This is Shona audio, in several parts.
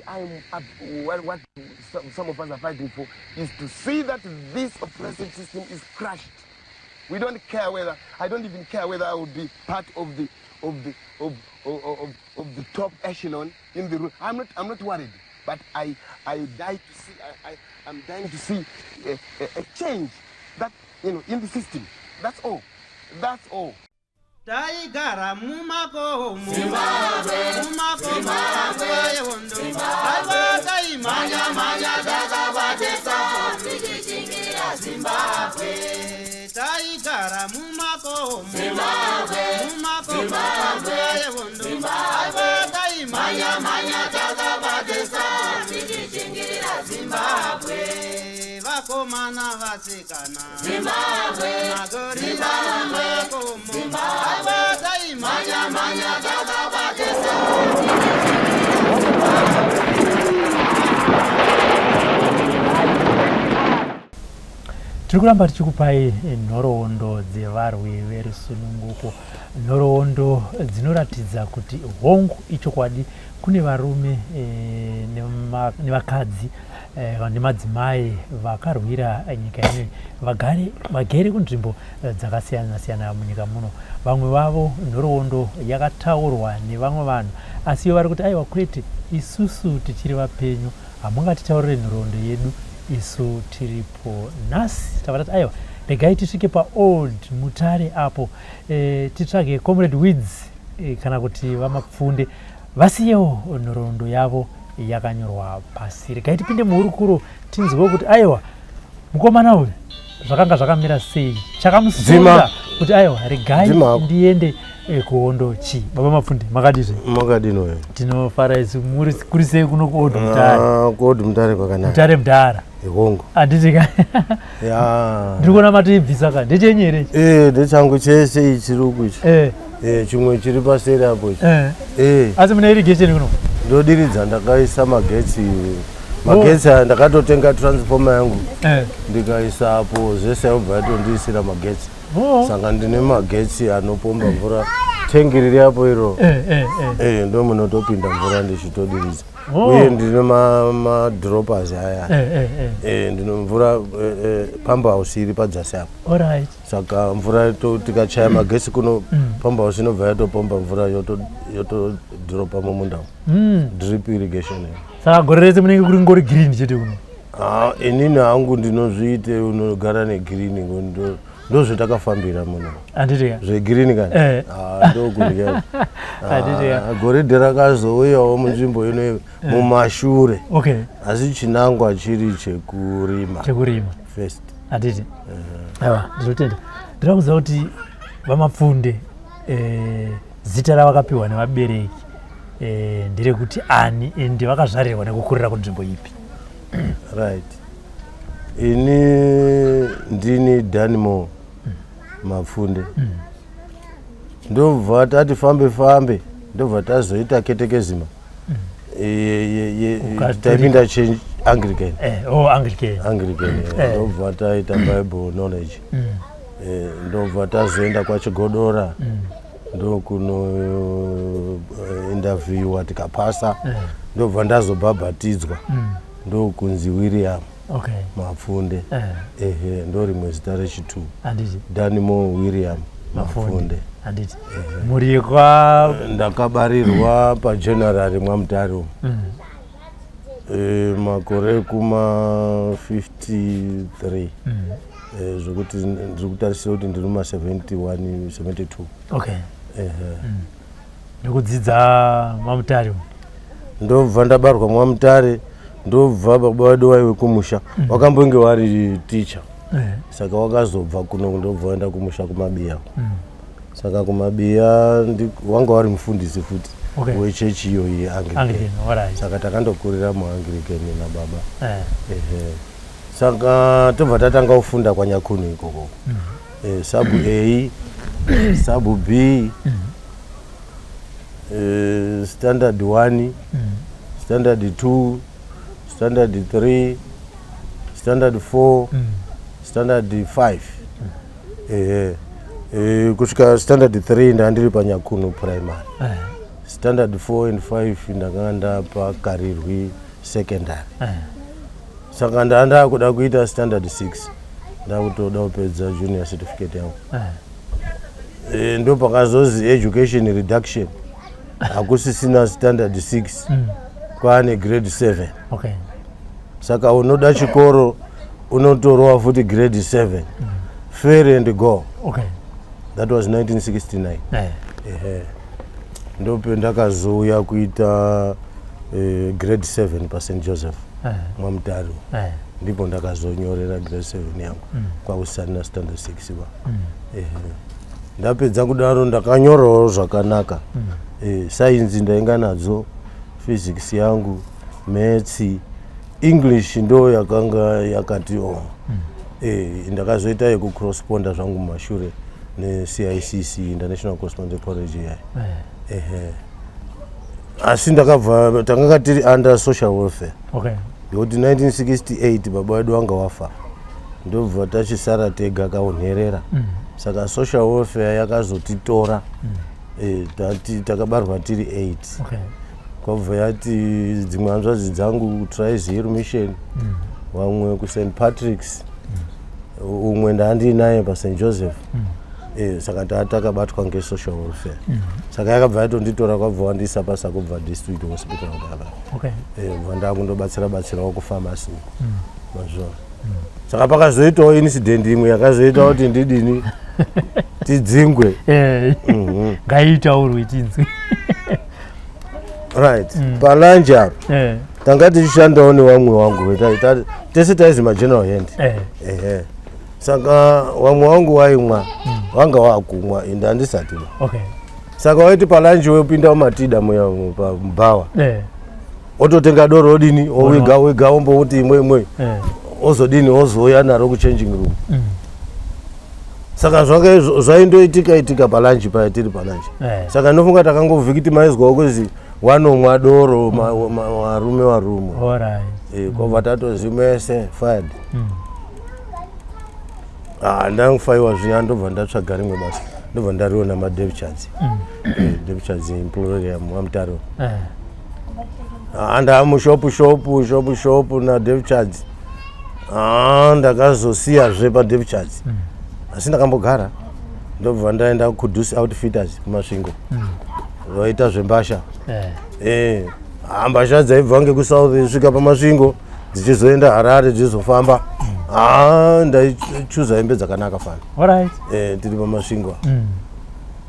what some of us are fighting for is to see that this oppressive system is crushed. We don't care whether, I don't even care whether I would be part of the top echelon in the room. I'm not worried, but I'm dying to see a change that, in the system. That's all. That's all. Taigara mumako Zimbabwe yondo Alwaka imanya dakabatesa Tikichingira Zimbabwe Taigara mumako Zimbabwe yondo Alwaka imanya dakabatesa Tikichingira Zimbabwe Vakomana vasikana Zimbabwe Magorila makomo Zimbabwe imanya dakabatesa Tirikuramba tichikupai nhoroondo dzevarwi verusununguko, nhoroondo dzinoratidza kuti hongu ichokwadi kune varume nevakadzi nemadzimai vakarwira nyika ino vagere kunzvimbo dzakasiyana siyana munyika muno. Vamwe vavo nhoroondo yakataurwa nevamwe vanhu, asi vari kuti aiwa kwete, isusu tichiri vapenyu hamungatitaurire nhoroondo yedu, isu tiripo nhasi. Tavatati aiwa regai tisvike paold Mutare apo titsvage Comrade Weeds kana kuti Vamapfunde vasiyewo nhoroondo yavo yakanyorwa pasi. Regai tipinde muhurukuro tinzwe kuti aiwa mukomana uyu zvakanga zvakamira sei, chakamusunda kuti aiwa regai ndiende kuhondo chi. Baba Mapfunde makadizve? Makadino tinofara isu muri kuri sei kuno kuold Mutare? Kuold Mutare kwakanaka. Mutare Mudhara hongu handitika ndiri kuona matibvisa ka ndechenyere ndechangu chese ichiruku ichi chimwe chiri paseri apo ichi asi mune irrigation kuno ndodiridza ndakaisa magetsi ndakatotenga transformer yangu ndikaisa apo zvese yobva yatondiisira magetsi saka ndine magetsi anopomba mvura tengi riri apo iro ndo munotopinda mvura ndichitodiridza uye ndine madroppers aya ndine mvura pump house iri padzasi apo saka mvura tikachaya magetsi kuno pump house inobva yatopomba mvura yotodropa mumunda drip irrigation. Saka gore rese munenge kuri ngori green chete kuno? Inini hangu ndinozviite unogara negreen ndozvetakafambira muno. Anditika zvegreen kani ndokudya goridhe rakazouyawo munzvimbo ino mumashure, asi chinangwa chiri chekurima first. Anditi aiwa ndinotenda. Ndira kuziva kuti Vamapfunde zita ravakapiwa nevabereki nderekuti ani ende vakazvarirwa nekukurira kunzvimbo ipi? Right, ini ndini Danimo Mapfunde ndobva tati fambe ndobva tazoita ketekezima taipinda change Anglican ndobva taita Bible knowledge ndobva tazoenda kwaChigodora ndokuno interview tikapasa ndobva ndazobhabhatidzwa ndokunzi William Mapfunde ndo rimwe zita rechitu Danimo William Mapfunde. Muri kwa ndakabarirwa paJanuary mwaMutare makore kuma 53 zvokuti ndiri kutarisira kuti ndiri ma 71 72. Ndikudzidza mwaMutare ndobva ndabarwa mwaMutare ndobva baba vedu vaive kumusha wakambonge wari teacher saka wakazobva kuno ndobva waenda kumusha kuMabiya saka kuMabiya wanga wari mufundisi futi wechechi iyo yeAnglican saka takandokurira muAnglican nababa saka tobva tatanga kufunda kwaNyakunu ikoko sabu A sabu B standard 1 standard 2 standard 3 standard 4 standard 5 kusvika standard 3 ndandiri paNyakunu primary standard 4 and 5 ndakanga ndapakarirwi secondary saka ndanda kuda kuita standard 6 ndakutoda kupedza junior certificate yangu ndo pakazozi education reduction hakusisina standard 6 kwane grade 7 saka unoda chikoro unotorwa futi grade 7 fair and go that was 1969 ndope ndakazouya kuita grade 7 pa St. Joseph Mwamutaro ndipo ndakazonyorera grade 7 yangu kwausana standard 6 ba ndapedza kudaro ndakanyorawo zvakanaka science ndainga nadzo physics yangu maths English ndo yakanga yakati ndakazoita yekucorresponda zvangu mumashure neCICC International Correspondence College asi ndakabva tanga tiri under social welfare ngekuti 1968 baba wedu wanga wafa ndobva tachisara tega kaunherera saka social welfare yakazotitora takabarwa tiri 8 kwabva yati dzimwe hanzvadzi dzangu Tries Hill Mission vamwe ku St. Patrick's umwe ndandinaye pa St. Joseph saka takabatwa ngesocial welfare saka yakabva yatonditora kwabva wandisa pasa kubva district hospital ndaba vandakundobatsirawo kufamasi mazvo saka pakazoitawo incident imwe yakazoita kuti ndidini tidzingwe ngaitaurwe tinzwe right palanja tanga tichishandawo nevamwe wangu tese taizi mageneral hand saka wamwe wangu waimwa wanga wakumwa ende handisati saka waiti palanje wepinda mumatida pambawa ototenga doro odini owega ombouti imwe ozodini ozouya naro kuchanging room saka zvaindoitika palanje paya tiri palanje saka ndofunga takangovhikitimaizwawo kuzi wanomwa doro varume kwabva tatozimese fired ndangufaiwa zviya ndobva ndatsvaga rimwe basa ndobva ndariona madevchats devchats employerium Mwamutaro ndamushopu nadevchats ndakazosiyazve padevchats asi ndakambogara ndobva ndaenda kuDuce Outfitters kumasvingo vaita zvembasha mbasha dzaibva ngekusouth svika pamasvingo dzichizoenda Harare dzichizofamba ndaichuza hembe dzakanaka fana tiri pamasvingo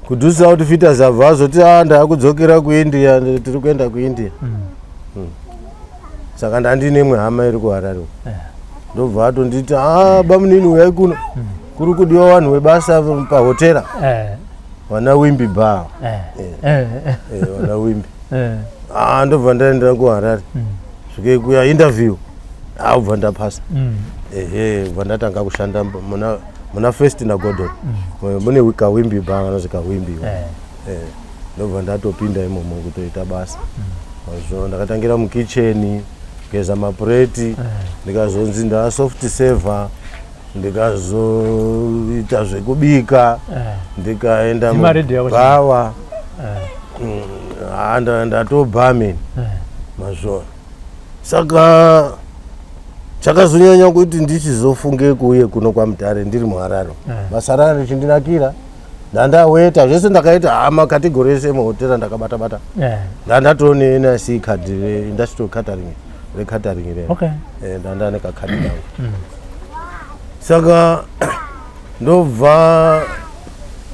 kuDuce Outfitters abva azoti ndakudzokera kuIndia tiri kuenda kuIndia saka ndandine imwe hama iri kuHarare ndobva atonditi bamunini uyai kuno kuri kudiwa vanhu vebasa pahotera vana Wimbi bar vana Wimbi ndobva ndaenda kuHarare svikei kuya interview ubva ndapasa bva ndatanga kushanda muna First na Gordon mune kaWimbi bar vanonzi kaWimbi ndobva ndatopinda imomo kutoita basa mazvo ndakatangira mukicheni kugeza mapureti ndikazonzi ndasoft server ndikazoita zvekubika ndikaenda mubhawa ndatobhamen mazvo saka chakazonyanya kuti ndichizofunge kuuye kuno kwaMutare ndiri muHarare basa raro richindinakira ndandaweta zvese ndakaita makategori ese muhotera ndakabata ndandatone NIC card re-industrial catering recatering ndanda nekakadi kangu saka ndobva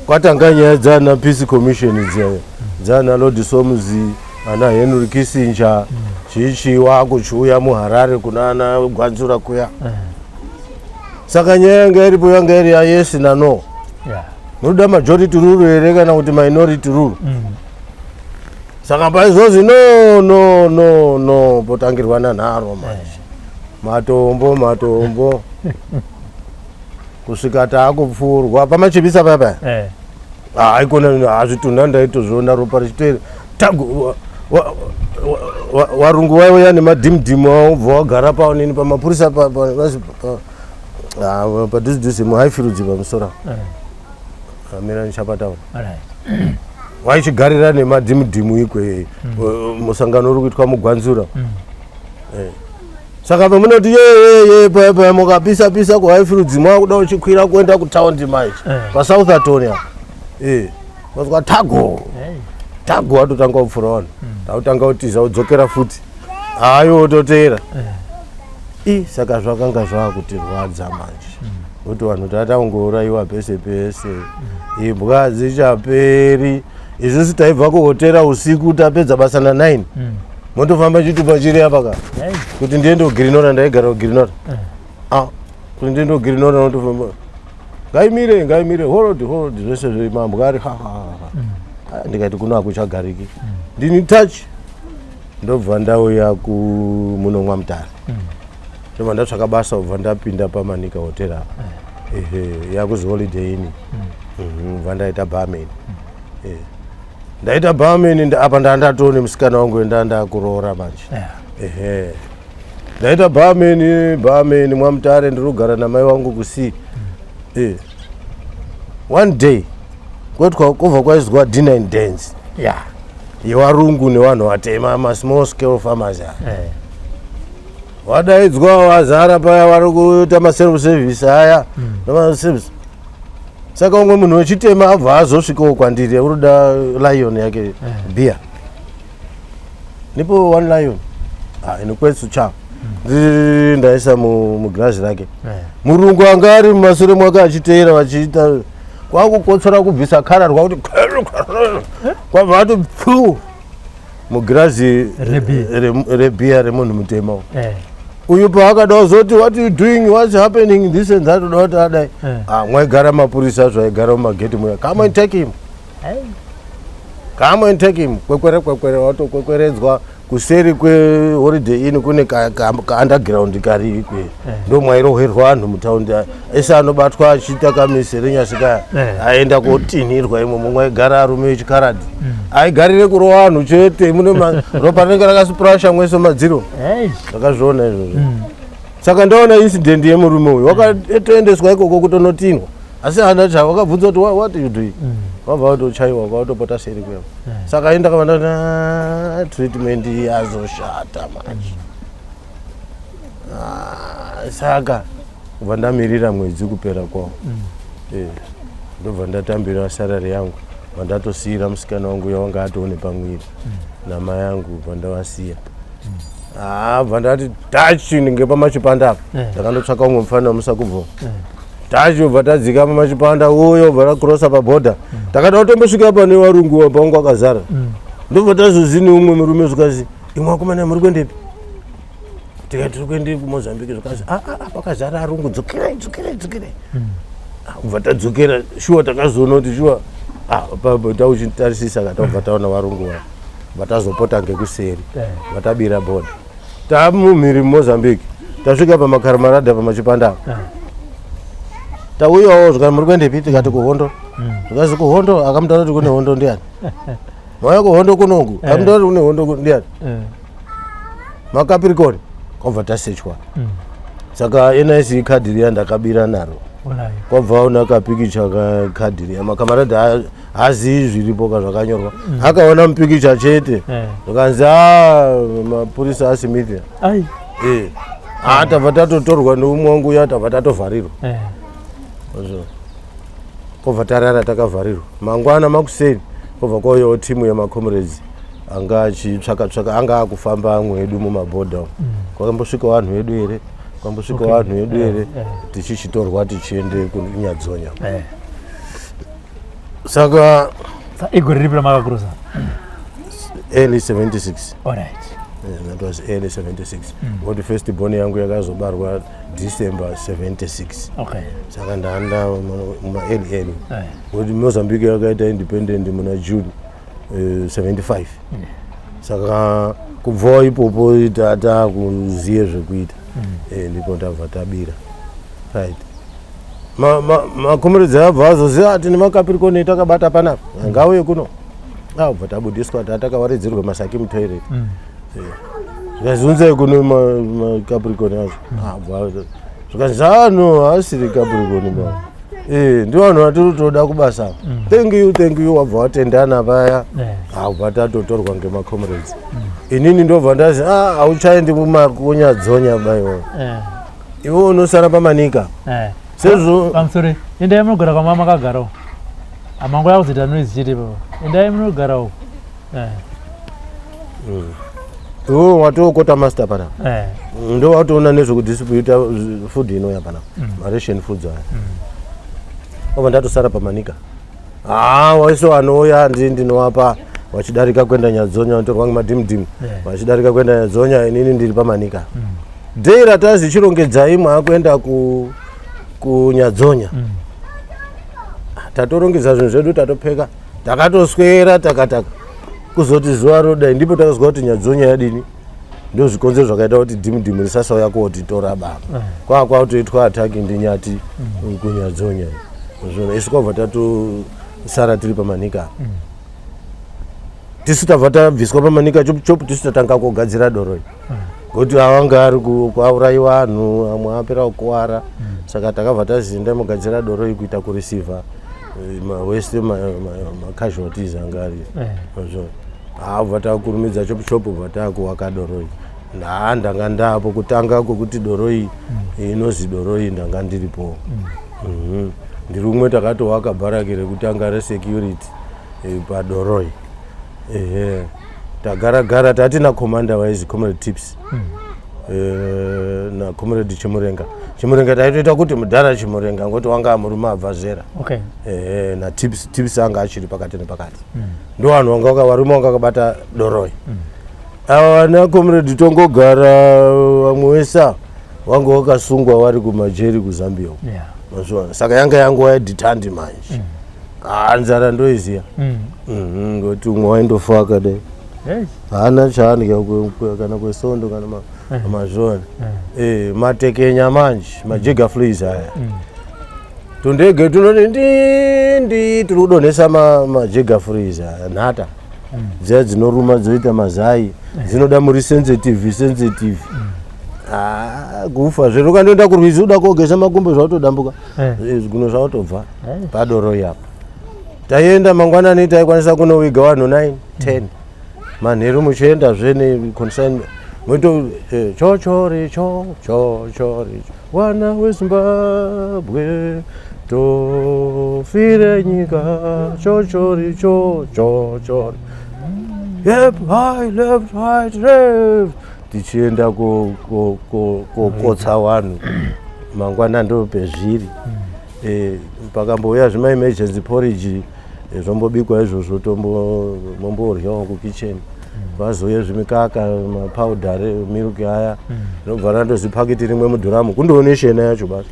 kwatanga nyaya dzana Peace Commission dzana Lord Somzi ana Henry Kissinger chichiwa kuchiuya muHarare kunana Gwanzura kuya saka nyaya yanga iripo yanga iri yes na no munoda majority rule here kana kuti minority rule saka paizvozvi no potangirwana nharo manje matombo kusvika taakupfuurwa pamachipisa paya aikona hazvitunda ndaitozviona ropa richitoere tagu varungu vaiuya nemadhimudhimu aubva wagara paonini pamapurisa padhuze muHighfields pamusora amira nichapataura waichigarira nemadhimudhimu ikwe musangano uri kuitwa mugwanzura. Saka pamunoti ye mukapisa kuhaifurudzi mwakuda uchikwira kuenda kutaundi manje paSouth Atonia mazwa tago watotanga kupfura vanhu tautanga kutiza udzokera futi hayo wototera saka zvakanga zvakutirwadza manje kuti vanhu tataungourayiwa pese pese imbwa dzichaperi isusu taibva kuhotera usiku tapedza basa na9 motofamba chitupa chiri apaka kuti ndiende kugirinora ndaigara kugirinora kuti ndiende kugirinora notofamba ngaimire hold zvese zvemambwa ari ndikati kuno hakuchagariki ndini touch ndobva ndauya munomwa Mutare ndobva ndatsvaka basa kubva ndapinda pamanika hotel apa yakuzi Holiday Inn bva ndaita barman ndaita barman apa ndandatone musikana wangu endandakuroora manje ndaita barman mwaMutare ndirikugara namai wangu kusii one day kwobva kwaizwa dinner and dance yevarungu nevanhu vatema masmall scale farmers wadaidzwa wazara paya vari kuita maself service aya namaservice. Saka umwe munhu wechitema abva azosvikawo kwandiri urikuda lion yake beer nipo one lion inokwetsu cha ndaisa mugirazi rake murungu anga ari mumashure mwake achiteera vachiita kwakukotsora kubvisa kararwa kuti kwabva ati pfu mugirazi rebhiya remunhu mutema uyu paakada kuzoti what you doing, what's happening, this and that, uda kuti adai mwaigara mapurisa zvaigara mumageti muya, come and take him kwekwere watokwekweredzwa kuseri kweHoliday Inn kune kaunderground kari ikwe ndo mwairohwerwa vanhu mutaundi ese anobatwa achiita kamiserenyasika aenda kotinhirwa imo mumwe aigara arume echikaradhi aigarire kurova vanhu chete mune ropa rinenge rakasipurasha mwese madziro zvakazviona izvozvo. Saka ndaona incident yemurume uyu wakatoendeswa ikoko kutonotinhwa asi handati wakabvunza kuti what you doing wabva watochaiwa kwatopota seri kwevo. Saka enda kavanda treatment yazoshata manje saka kubva ndamirira mwedzi kupera kwawo ndobva ndatambira sarari yangu vandatosiyira musikana wangu yawanga atoone pamwiri namai yangu bva ndavasiya bva ndati tachi ndinge pamachipanda apa ndakandotsvaka umwe mufana wamusakubvo tachi bva tadzika pamachipanda uyo bva rakurosa pabhodha takada kutombosvika pane varungu wabva wangu akazara ndobva tazozini umwe murume zvikasi imwe wakomana muri kuendepi tikati tiri kuende kuMozambique zvikasi pakazara arungu dzokerai bva tadzokera shuwa takazoona kuti shuwa tauchitarisisa katabva taona varungu vavo vatazopota ngekuseri vatabira bhodha tamumhiri muMozambique tasvika pamakaramarada pamachipanda tauyawo zvikati muri kuendepi tikati kuhondo zvikazi kuhondo akamutaura kuti kune hondo ndiani mauya kuhondo kunongu akamutaura kuti kune hondo ndiani makapirikoni kwabva tasechwa saka NIC kadhi riya ndakabira naro kwabva aona kapikicha kadhi riya makamaradha hazivi zviripo kazvakanyorwa akaona mupikicha chete zvikanzi mapurisa asimithia tabva tatotorwa neumwe wangu uya tabva tatovharirwa kwabva tarara takavharirwa mangwana makuseni kwabva kwauyawo timu yemacomrades anga achitsvaka anga akufamba amwe edu mumabhodha kwakambosvika vanhu vedu here tichichitorwa tichiende kunyadzonya saka igore ripi ramakakurosa early 76 that was early 76 kuti first born yangu yakazobarwa December 76 saka ndaanda early kuti Mozambique yakaita independent muna June 75 saka kubvawo ipopo tata kuziye zvekuita ndipo ndabva tabira right makomrades abva azoziva ati nemakapirikoni takabata panapa ngauye kuno bva tabudiswa tatakawaridzirwa masaki mutoilet zvikazunzai kuno makapirikoni azo zvikanzi asiri kapirikoni ndio vanhu vatiri toda kubasa thank you wabva watendana paya abva tatotorwa ngemacomrades inini ndobva ndazi hauchaendi kunyadzonya baiwo iwe unosara pamanika sezvo pamusori endai munogara kwama makagarawo amango yakuzoita noise chete papa endai munogarawo iwe watokota master pana ndo watoona nezvekudistributa food inouya pana maration foods aya obva ndatosara pamanika waiso vanouya ndinowapa wachidarika kwenda nyadzonya vanotorwa ngemadhimudhimu vachidarika kwenda nyadzonya inini ndiri pamanika dhei ratazi chirongedzai mwakuenda kunyadzonya tatorongedza zvinhu zvedu tatopfeka takatoswera takataka kuzoti zuva rodai ndipo takazwa kuti nyadzonya yadini ndo zvikonzero zvakaita kuti dhimudhimu risasauya kotitora baba kwakutoitwa ataki ndinyati kunyadzonya zvona isu kwabva tatosara tiri pamanika tisu tabva tabviswa pamanika chopu tisu tatanga kugadzira doroi kuti avanga ari kwaurayiwa vanhu amwe apera kukuwara saka takabva tazinda mugadzira doroi kuita kureceiva maweste macasualties anga ari abva takurumidza chopu bva takuwaka doroi ndanga ndapo kutanga kwokuti doroi inozi doroi ndanga ndiripo ndiri umwe takatowaka bharaki rekutanga resecurity padoroi tagara tati nakomanda waizi comrade tips nacomrade chimurenga taitoita kuti mudhara chimurenga ngoti wanga murume abva zera natips anga achiri pakati nepakati ndo vanhu varume vanga vakabata doroi ava vana comrade tongogara vamwe wesa vanga vakasungwa vari kumajeri kuzambia saka yanga yanguva yadhitandi manje nzara ndoiziya ngoti umwe waindofa akadai haana chaanodya kana kwesondo kana mazvona matekenya manje majega fleas aya tondege tunoti ndindi tiri kudonhesa majega fleas aya nhata dziya dzinoruma dzoita mazai dzinoda muri sensitive kufa zvero kandoenda kurwizi uda kogesa makumbo zvautodambuka zviguno zvautobva padoroi apa taienda mangwanani taikwanisa kunowiga vanhu 9-10 manheru muchienda zvene consign moto chochori wana wezimbabwe tofire nyika chochori left right tichienda kokotsa vanhu mangwana ndo pezviri pakambouya zvima-emergency porridge zvombobikwa izvozvo momboryawo kukitchen vazouye zvimikaka mapaudhari milki aya zvinobva randozipakiti rimwe mudhuramu kundoneshena yacho basi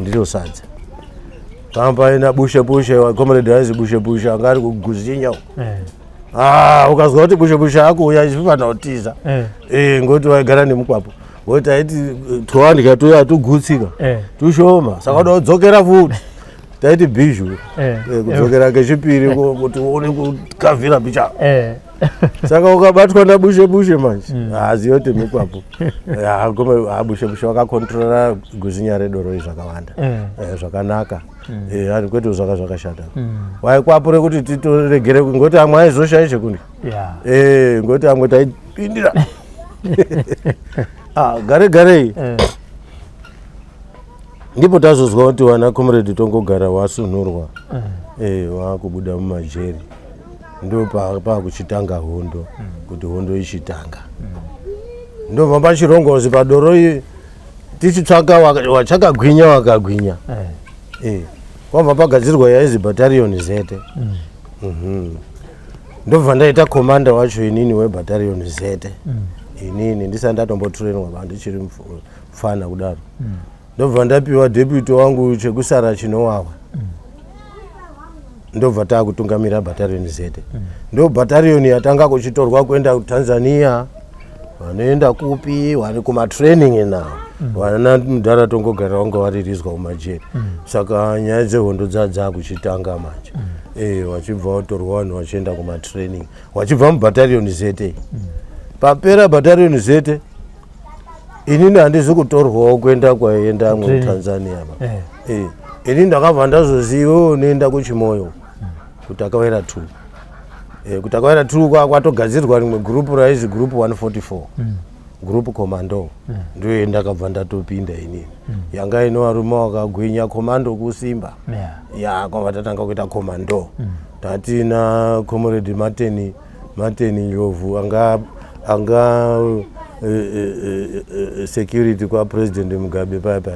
ndiro sadza pampaina bushe comrade aizi bushe anga ari kuguzinya ukazwa kuti bushe akuuya achifana kutiza ngoti waigara nemukwapo ngoti aiti towandya toya tugutsika tushoma saka uda kudzokera futi taiti bhizhu kudzokera kechipiri kuti uone kukavhira picha saka ukabatwa nabushe manje haziyo kuti mikwapo bushe wakakontrora guzinya redoroi zvakawanda zvakanaka ani kwete zvakashata waikwapo rekuti titoregere ngoti amwe aizoshaye chekundya ngoti amwe taipindira garei ndipo tazozwa kuti wana comrade tongogara wasunhurwa wakubuda mumajeri ndo pakuchitanga hondo kuti hondo ichitanga ndobva pachirongozi padoroi tichitsvaka wachakagwinya wakagwinya kwabva pagadzirwa yaizi battalion Z ndobva ndaita komanda wacho inini webattalion Z inini ndisati ndatomboturenwa ba ndichiri mfana kudaro ndobva ndapiwa deputy wangu chekusara chinowawa ndobva takutungamira battalion Z ndo battalion yatanga kuchitorwa kuenda kuTanzania vanoenda kupi vari kumatraining nawo vana mudhara tongogara vanga varirizwa kumajeri saka nyaya dzehondo dzakuchitanga manje wachibva watorwa vanhu vachienda kumatraining wachibva mubattalion Z papera battalion Z inini handizi kutorwawo kuenda kwaienda amwe kuTanzania ini ndakabva ndazoziva noenda kuchimoyo kuti akawera 2 kuti akawera 2 kwatogadzirwa rimwe gurupu raizi gurupu 144 gurupu commando ndiyo ndakabva ndatopinda inini yanga ino varume vakagwinya commando kusimba ya kwabva tatanga kuita commando tatina comrade Martin Njovu anga security kwa president Mugabe papa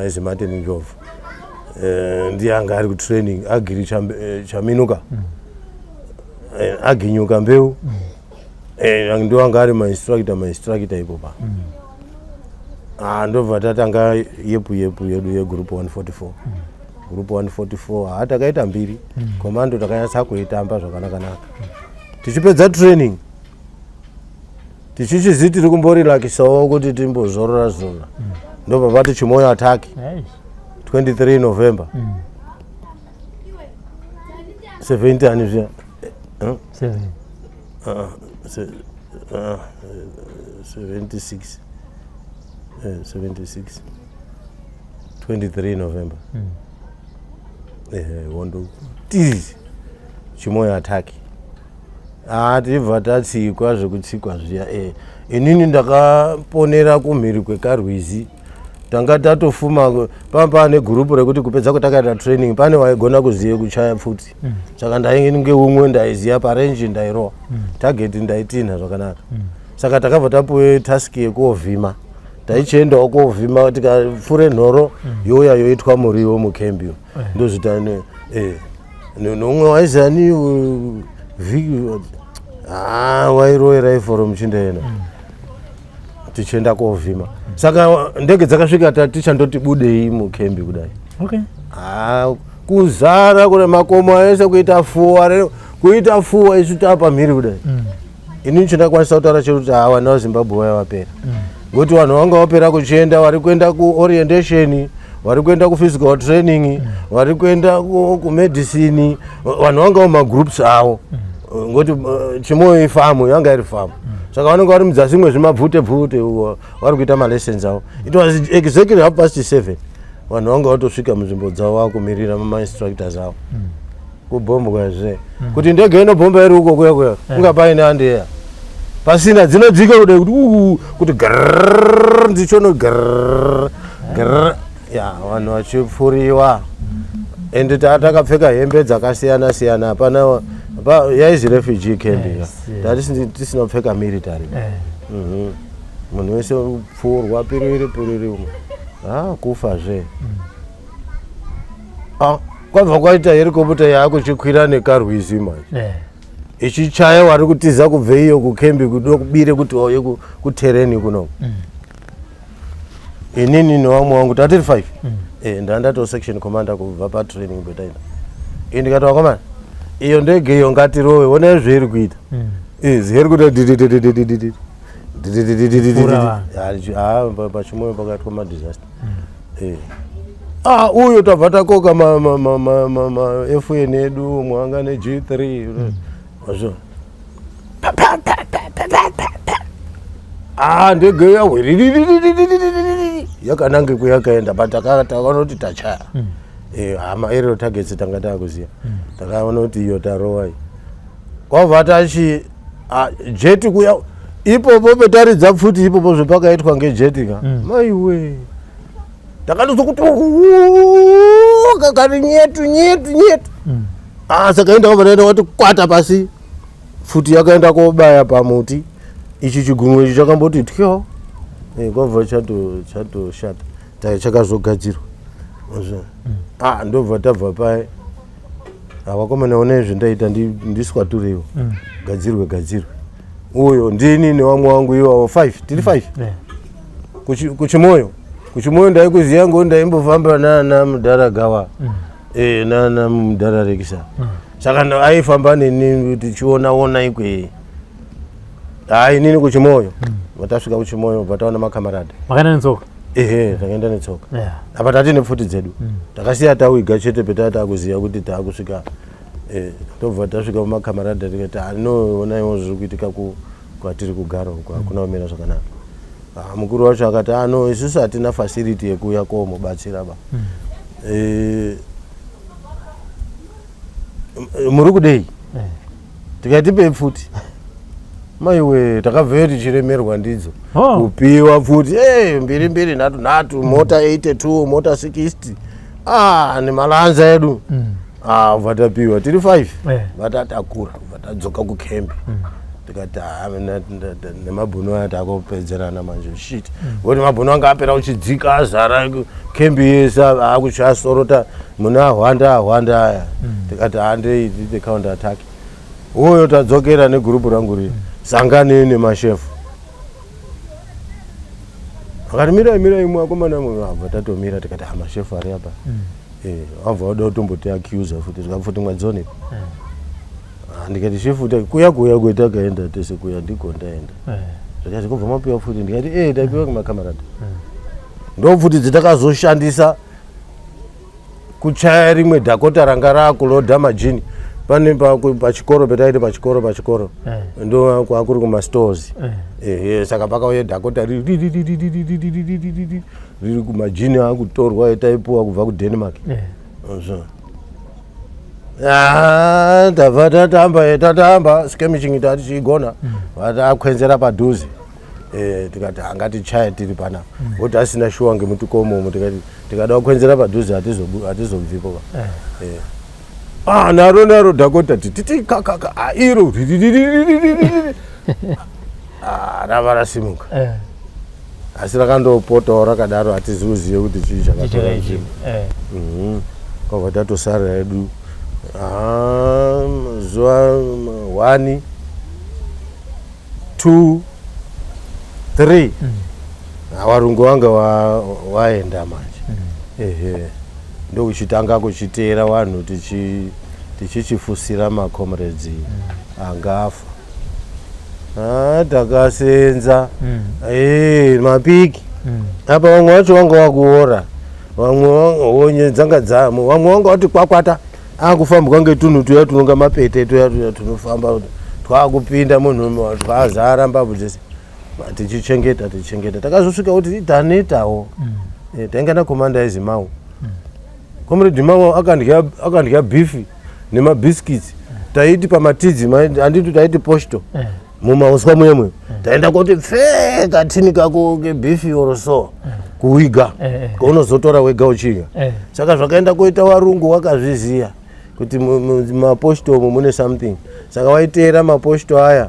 aizi Martin Njovu ndiye anga ari kutraining agiri chaminuka aginyuka mbeu ndio anga ari mainstructor ipopa ndobva tatanga yepu yedu yegroup 144 group 144 takaita 2 commando takanyatsa kuitamba zvakanakanaka tichipedza training tichichizi tiri kumborilakisawo kuti timbozorora ndobva pati Chimoyo attack 23 November 70 anizvia 76 23 November wondo tizi Chimoyo attack tibva tatsikwa zvekutsikwa zviya inini ndakaponera kumhiri kwekarwizi tanga tatofuma pane gurupu rekuti kupedza kutakaita training pane waigona kuziva kuchaya pfuti saka ndainge umwe ndaiziva parenji ndairowa tageti ndaitina zvakanaka saka takabva tapuwe task yekuovhima taichiendawo kuovhima tikapfure nhoro youya yoitwa muriwo mukembi ndozvita nomwe waizani wairowera foro muchindaena tichienda kuovhima saka ndege dzakasvika tatichandoti budei mukembi kudai kuzara kune makomo ese kuita fuwa isu tapamhiri kudai inini chandakwanisa kutaura chekuti vana vaZimbabwe vapera ngokuti vanhu vanga vapera kuchienda vari kuenda kuorientation vari kuenda kuphysical training vari kuenda kumedicine vanhu vanga vamagroups avo ngokuti Chimoyo ifamu yanga iri famu saka vanenge vari mudzasi mwe zvimabvute vari kuita malessons avo it was exactly 7:30 vanhu vanga vatosvika munzvimbo dzavo vakumirira mainstructors avo kubhombwa zve kuti ndege inobhomba iri uko kuya kunga paine andeya pasina dzinodzika kudai kuti dzichono vanhu vachipfuriwa ende takapfeka hembe dzakasiyana siyana hapana yaizi refugee camp tisina kupfeka military munhu wese pfuurwa piriri kufa zve kwabva kwaita herikopota yaakuchikwira nekarwizi manje ichichaya wari kutiza kubve iyo kukembi kubire kuti wauye kutereni kuno inini nevamwe wangu tatiri 5 ndandato section commander kubva patraining betaina ndikati wakomana iyo ndege iyo ngatirowe ona zveiri kuita zviri kuita pachimoyo pakaitwa madisaster uyo tabva takoka FN edu mwanga neG3 azvo ndege yawe yakanange kuyakaenda but takaona kuti tachaya hama aerial targets tanga takuziya takaona kuti iyo tarowai kwabva tachi jeti kuya ipopo petaridza pfuti ipopo zvepakaitwa ngejeti ka maiwe takatozwa kuti kakari nyetu saka enda kwabva wati kwata pasi pfuti yakaenda kobaya pamuti ichi chigumwe ichi chakamboti tyo kwabva chatoshata chakazogadzirwa ndobva tabva paye vakomana one zvendaita ndiswaturewo gadzirwe uyo ndini nevamwe wangu ivavo 5 tiri 5 kuchimoyo ndaikuziva ngo ndaimbofamba nana Mudaragawa nana Mudararekisa saka aifamba neni tichiona ikwe inini kuchimoyo vatasvika kuchimoyo vataona makamarada makaenda netsoka takaenda netsoka apa tatine pfuti dzedu takasiya tawiga chete petatakuziva kuti takusvika tobva tasvika kumakamarada tikati anoonaiwo zviri kuitika kwatiri kugara uko hakuna kumira zvakanaka mukuru wacho akati isusu hatina facility yekuuya komubatsira ba muri kudei tikatipe futi maiwe takabve tichiremerwa ndidzo kupiwa futi 2 mota 82 mota 60 nemalanza edu vatapiwa tiri 5 vatatakura vatadzoka kukembi tikati nemabhunu aya takopedzerana manje shit kuti mabhunu anga apera uchidzika azara kembi yese akuchasorota muna ahwanda aya tikati handei the counter attack uyo tadzokera negurupu rangu riri sanganei nemashefu akati mirai imwe akomana abva tatomira tikati mashefu ari apa abva wada kutomboti accusa futi tikafuti mwadzone ndikati shefu kuya kwetakaenda tese kuya ndiko ndaenda zvakati kubva mapiwa futi ndikati tapiwa kumakamarada ndofuti dzitakazoshandisa kuchaya rimwe dhakota ranga rakuloda majini pane pachikoro petaiti pachikoro ndo kwakuri kumastores saka pakauye dhakota riri kumajini akutorwa etaipuwa kubva kudenmark tabva tatamba skemishing tati chiigona vatakwenzera padhuze tikati hangatichaye tiri panapa kuti asina shuwa ngemutukomomo tikada kukwenzera padhuze hatizobvipo naro dhakota titi kakaka iro rava rasimuka asi rakandopotawo rakadaro hatiziuzive kuti chii chakatora chii kwabva tatosara edu zuva 1 2 3 varungu vanga waenda manje ndokuchitanga kuchiteera vanhu tichichifusira macomrades angafa takasenza mapiki apa vamwe vacho vanga vakuora vamwe honye dzanga dzamo vamwe vanga vati kwakwata akufambwa ngetunhu tuya tunonga mapete tuya tunofamba twakupinda munhu twazara mbabvu dzese tichichengeta takazosvika kuti tanetawo tainga nakomanda ezimau comrade Mau akandya bifi nemabhiskits taiti pamatidzi handiti taiti posto mumauswa muyemwe taenda kuti pfeka tini kako kebifi oro so kuwiga kwaunozotora wega uchidya saka zvakaenda kuita varungu wakazviziya kuti maposto omo mune something saka waiteera maposto aya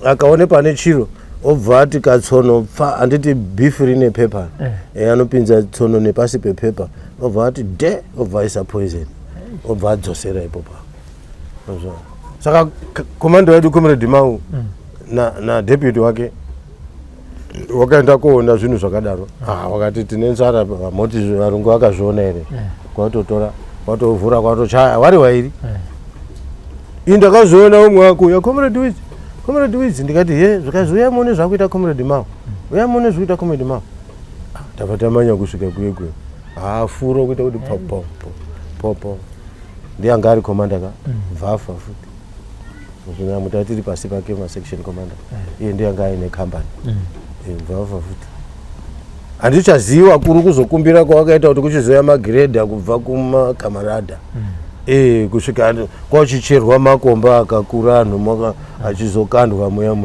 akaone pane chiro obva ati katsono pfa handiti bifi rine pepa anopinza tsono nepasi pepepa obva ati obva aisa poison obva adzosera ipopa saka komanda wedu comrade Mau na deputy wake wakaenda koona zvinhu zvakadaro wakati tine nzara moti varungu vakazviona here kwatotora kwatovhura kwatochaya vari wairi indakazviona umwe akuya comrade Wids ndikati zvikazi uya mune zvakuita comrade Mau uya mune zvikuita comrade Mau tabva tamanya kusvika kuye furo kuita kuti popo ndianga ari komanda ka vhafa futi zvinamuta tiri pasi pake masection commander iye ndianga aine company vhafa futi handichaziva kuri kuzokumbira kwawakaita kuti kuchizoya magireda kubva kumakamarada kusvika kwachicherwa makomba akakura anhu achizokandwa muya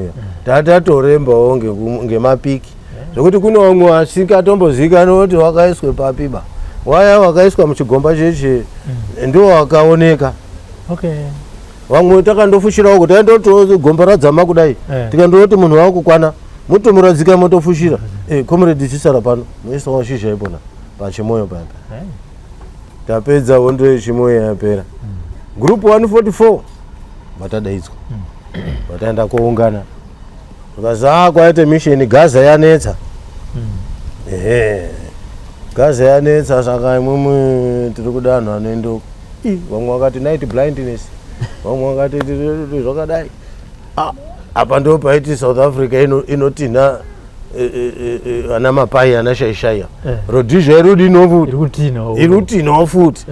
tatatorembawo ngemapiki zvokuti kune vamwe asingatombozikana kuti wakaiswe papiba waya wakaiswa muchigomba cheche ndiwo wakaoneka vamwe takandofushirawo kuti aindoti gomba radzama kudai tikandoti munhu wakukwana mutomuradzika motofushira comrade chisara pano muisa washizha ipona pachimoyo papa tapedza hondo yechimoyo yapera group 144 vatadaidzwa vataenda koungana zvikazi kwaite mission Gaza yanetsa Gaza yanetsa saka imwe tiri kuda anhu anoendoko vamwe vakati night blindness vamwe vakati zvakadai apa ndo paiti South Africa inotina ana mapai anashaishaya rodizha irutinawo futi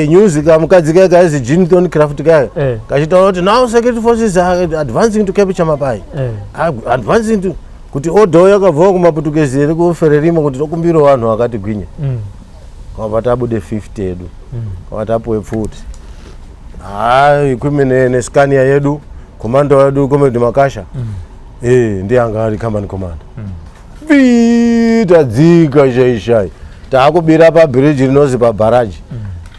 news kamukadzi kaya kaizi Jinthon Craft kaya kachitaura kuti now security forces are advancing to capture mapai advancing to kuti order yakabvawo kumaputukezi iri kufererimo kuti tokumbirawo vanhu vakati gwinya kwavatabude 50 yedu kwavatapuwe pfuti ikumi nesikania yedu komanda wedu Comrade Makasha ndiye anga ari company commander tadzika shaishai taakubira pabridge rinozi pabharaji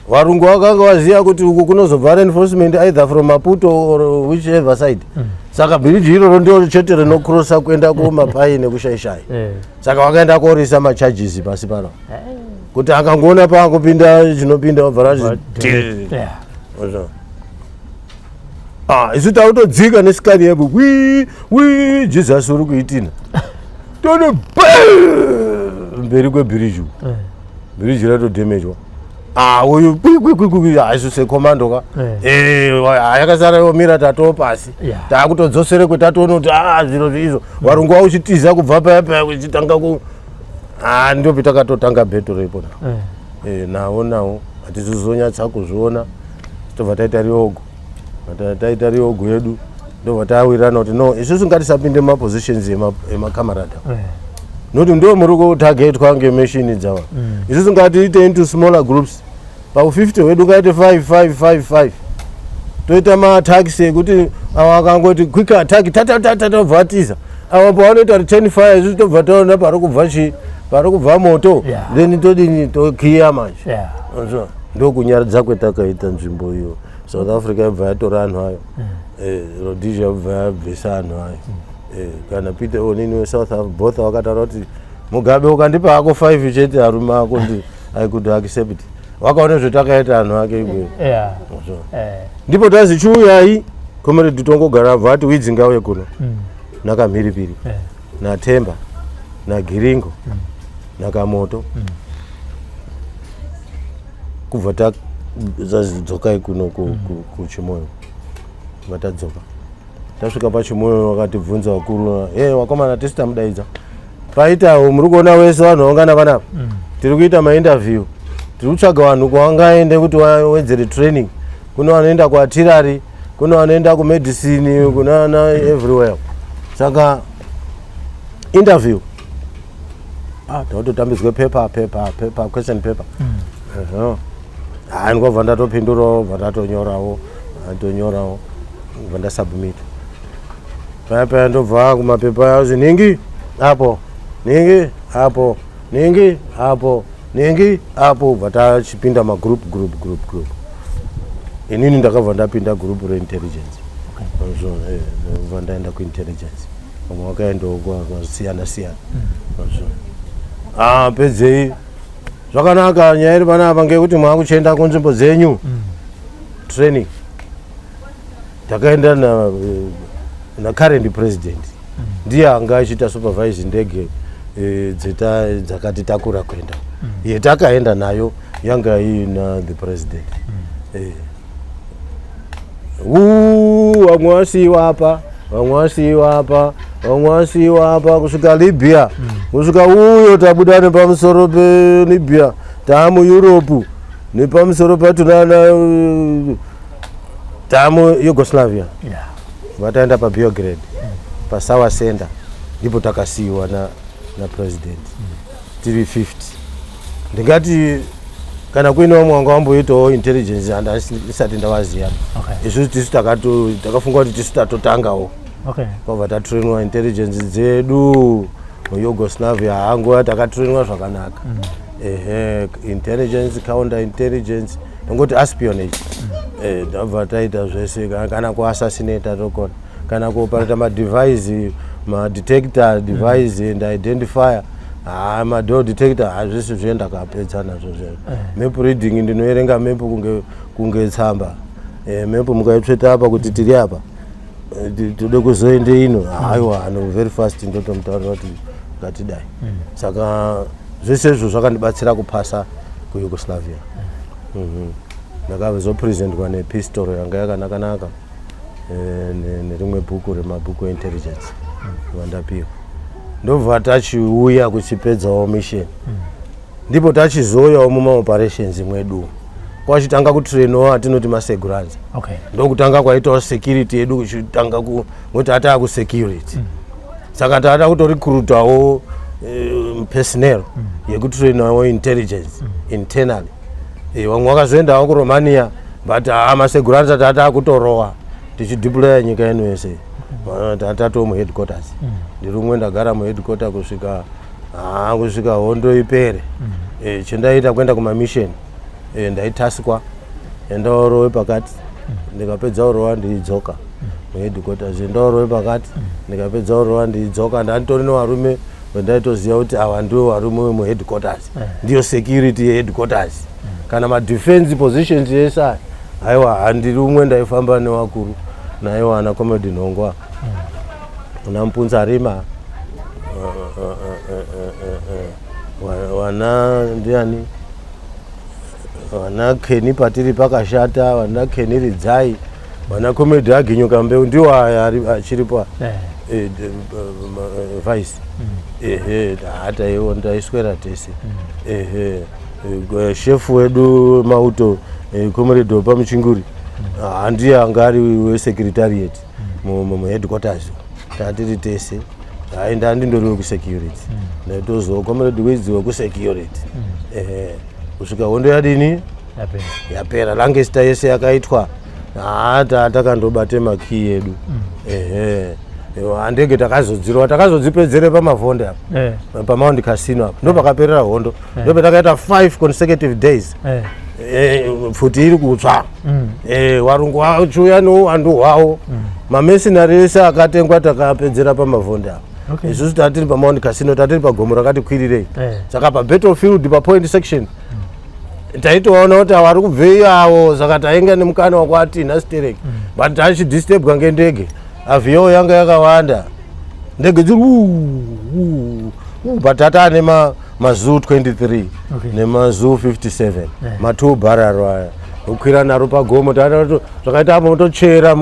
varungu vakanga vaziva kuti uku kunozobva reinforcement either from Maputo or whichever side saka bridge iroro ndio chete rinokrosa kuenda kumapai nekushaishai saka vakaenda korisa macharges pasi pano kuti akangoona paakupinda chinopinda mabharaji isu tautodzika nesikani yebu Jesus uri kuitina tone mberi kwebhiriji bhiriji ratodhemejwa uyu isu sekomando ka yakasara yomira tatoo pasi taakutodzosere kwetatoona kuti zviro izvo varungu vauchitiza kubva payapaya uchitanga ku ndio pitakatotanga bhetoro ipona nawo hatizozonyatsa kuzviona tobva taita riogo yedu ndobva tawirana kuti no isusu ngatisapinde mumapositions emakamarada noti ndo muri kutargetwa ngemeshini dzava isusu ngatiite into smaller groups pau50 wedu ngaite 5 toita maataxi ekuti ava akangoti quick attack tatobva atiza ava pavanoita return fire isusu tobva taona pari kubva moto then todini tokhiya manje ndokunyaradza kwetakaita nzvimbo iyo South Africa yabva yatora anhu ayo Rhodesia yabva yabvisa anhu ayo kana Peter Onini weSouth Africa both vakataura kuti Mugabe ukandipa ako 5 chete arume ako I could accept wakaona zvetakaita anhu ake ikweyo ndipo tazichiuyai Comrade tongogara abva ati widzinga uye kuno nakamhiripiri naTemba naGiringo nakamoto kubva tadzokai kuno kuChimoyo vatadzoka tasvika paChimoyo wakatibvunza wakuru wakomana tisi tamudaidza paitawo muri kuona wese vanhu vaungana panapa tiri kuita mainterview tiri kutsvaga vanhu kwavangaende kuti wawedzere training kuno vanoenda kuartillery kuno vanoenda kumedicine kunana everywhere saka interview tautotambidzwe paper question paper ndikobva ndatopindurawo bva ndatonyorawo bva ndasubmit paya ndobva kumapepa yazi ningi apo ningi apo ningi apo ningi apo bva tachipinda magroup inini ndakabva ndapinda group reintelligence bva ndaenda kuintelligence vamwe vakaendawo kwasiyana pedzei zvakanaka nyaya iri panapa ngekuti mwakuchienda kunzvimbo dzenyu training takaenda na current president ndiye anga achiita supervise ndege dzakatitakura kuenda iye takaenda nayo yanga iina the president vamwe wasiiwa apa kusvika Libya kusvika uyo tabuda nepamusoro peLibya taamu Europe nepamusoro taamu Yugoslavia vataenda paBelgrade paSawa Center ndipo takasiiwa na president tiri 50 ndingati kana kuine vamwe wanga vamboitawo intelligence handisati ndavaziva isusu tisu takafunga kuti tisu tatotangawo kwabva tatrainwa intelligence dzedu muYugoslavia hanguva takatrainwa zvakanaka intelligence counter intelligence nongoti espionage ndabva taita zvese kana kuassassinata tokona kana kuoperata madevice madetector device and identifier madoor detector hazvese zvoenda kapedza nazvo map reading ndinoerenga map kunge tsamba map mukaitsveta apa kuti tiri apa tode kuzoende ino aiwa ano very fast ndotomutaurira kuti ngatidai saka zvese izvo zvakandibatsira kupasa kuYugoslavia ndakazopresentwa nepistol yanga yakanakanaka nerimwe bhuku remabhuku eintelligence vandapiwa ndobva tachiuya kuchipedzawo mission ndipo tachizoyawo mumaoperations mwedu kwachitanga kutrainawo atinoti maseguranza ndokutanga kwaitawo security yedu kuchitanga kuti ataa kusecurity saka tata kutorecruitawo personnel yekutrainawo intelligence internally. Vamwe vakazoendawo kuRomania but masecurity tati akutorowa tichideploya nyika yenu yese tatatowo muheadquarters. Ndiri umwe ndagara muheadquarter kusvika hondo ipere. Chendaita kuenda kumamisheni ndaitaskwa endaorowe pakati ndikapedza urowa ndidzoka muheadquarters ndaorowe pakati ndikapedza urowa ndidzoka ndanditori nevarume vendaitoziva kuti ava ndiwo varume vemuheadquarters ndiyo security yeheadquarters. Kana madefense positions yese aya aiwa handiri umwe ndaifamba nevakuru naiwa ana Comrade Nhongwa una Mpunza Rima wana ndiani wana Keni Patiri Pakashata wana Keni Ridzai wana Comrade Aginyo Kambeu ndiwo aya achiripo vice hata iwo ndaiswera tese. Chef wedu Mauto Comrade Opa Muchinguri handiye anga ari wesecretariat muheadquarters tatiri tese aenda ndindori kusecurity ndaitozo Comrade Wedzi wekusecurity. Kusvika hondo yadini yapera langesta yese yakaitwa takandobate makii edu. Handege takazodzipedzere pamavhonde apa pamaundi casino apa ndopakaperera hondo ndopatakaita 5 consecutive days. Futi iri kutsva warungu vachiuya nouwandu hwavo mamesinari ese akatengwa takapedzera pamavhonde apa. Isusu tatiri pamaundi casino tatiri pagomo rakati kwirirei saka pabattlefield papoint section taitoona kuti vari kubvei avo saka tainga nemukana wakwati nastereki but tachidisturbwa ngendege avhiyo yanga yakawanda ndege dziri but tatane mazoo 23 nemazoo 57 ma2 bararo aya ukwira naro pagomo zvakaita motochera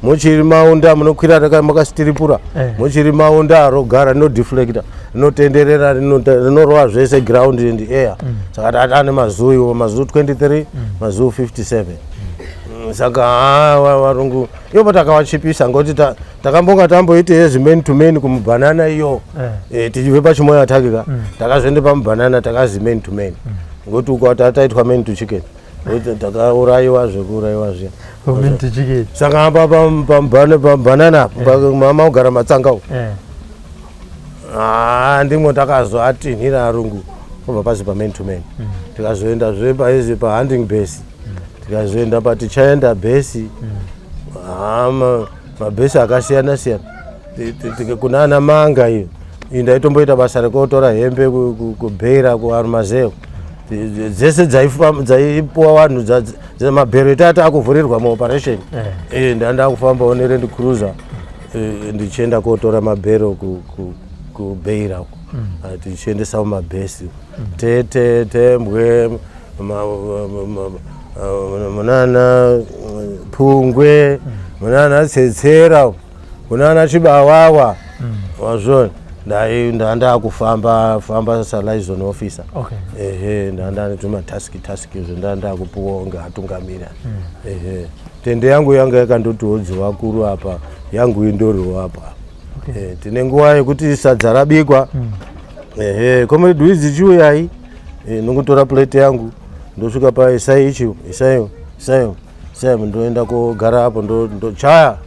mochiri maunda munokwira makasitiripura mochiri maunda rogara rinodeflecta rinotenderera rinorova zvese ground and air saka tatane mazoo iwo mazoo 23 mazoo 57. Saka varungu iyo patakavachipisa ngoti takambonga tamboite yezimeni tumeni kumubanana iyo tichibve pachimoyo takika takazoende pamubanana takazi meni tumeni ngoti ukauta taitwa meni to chicken takaurayiwa zvekuurayiwa zviya. Saka apa pamubanana mama ugara matsangawo ndimo takazoatinhira arungu kubva pasi pameni tumeni tikazoenda zve paizi pahunting base tikazoenda patichaenda bhesi mabhesi akasiyana siyana kuna ana manga iyo ndaitomboita basa rekotora hembe kubheira kuarumazeo dzese dzaipuwa vanhu mabhero etati akuvhurirwa maoperation ndanda kufambawo neRand Cruiser ndichienda kotora mabhero kubheira tichiendesawo mabhesi Tete Tembwe munana Pungwe munana Tsetsera munana Chibawawa wazvona ndanda kufamba liaison officer ndanda netuma task ndanda kupuwa ngatungamira tende yangu yanga yakandotiodzi vakuru apa yangu indoriwo apa tine nguva yekuti sadza rabikwa Comrade Wedzi chiuyai nokutora plate yangu ndosvika paisaicho isayo ndoenda kogara apo ndochaya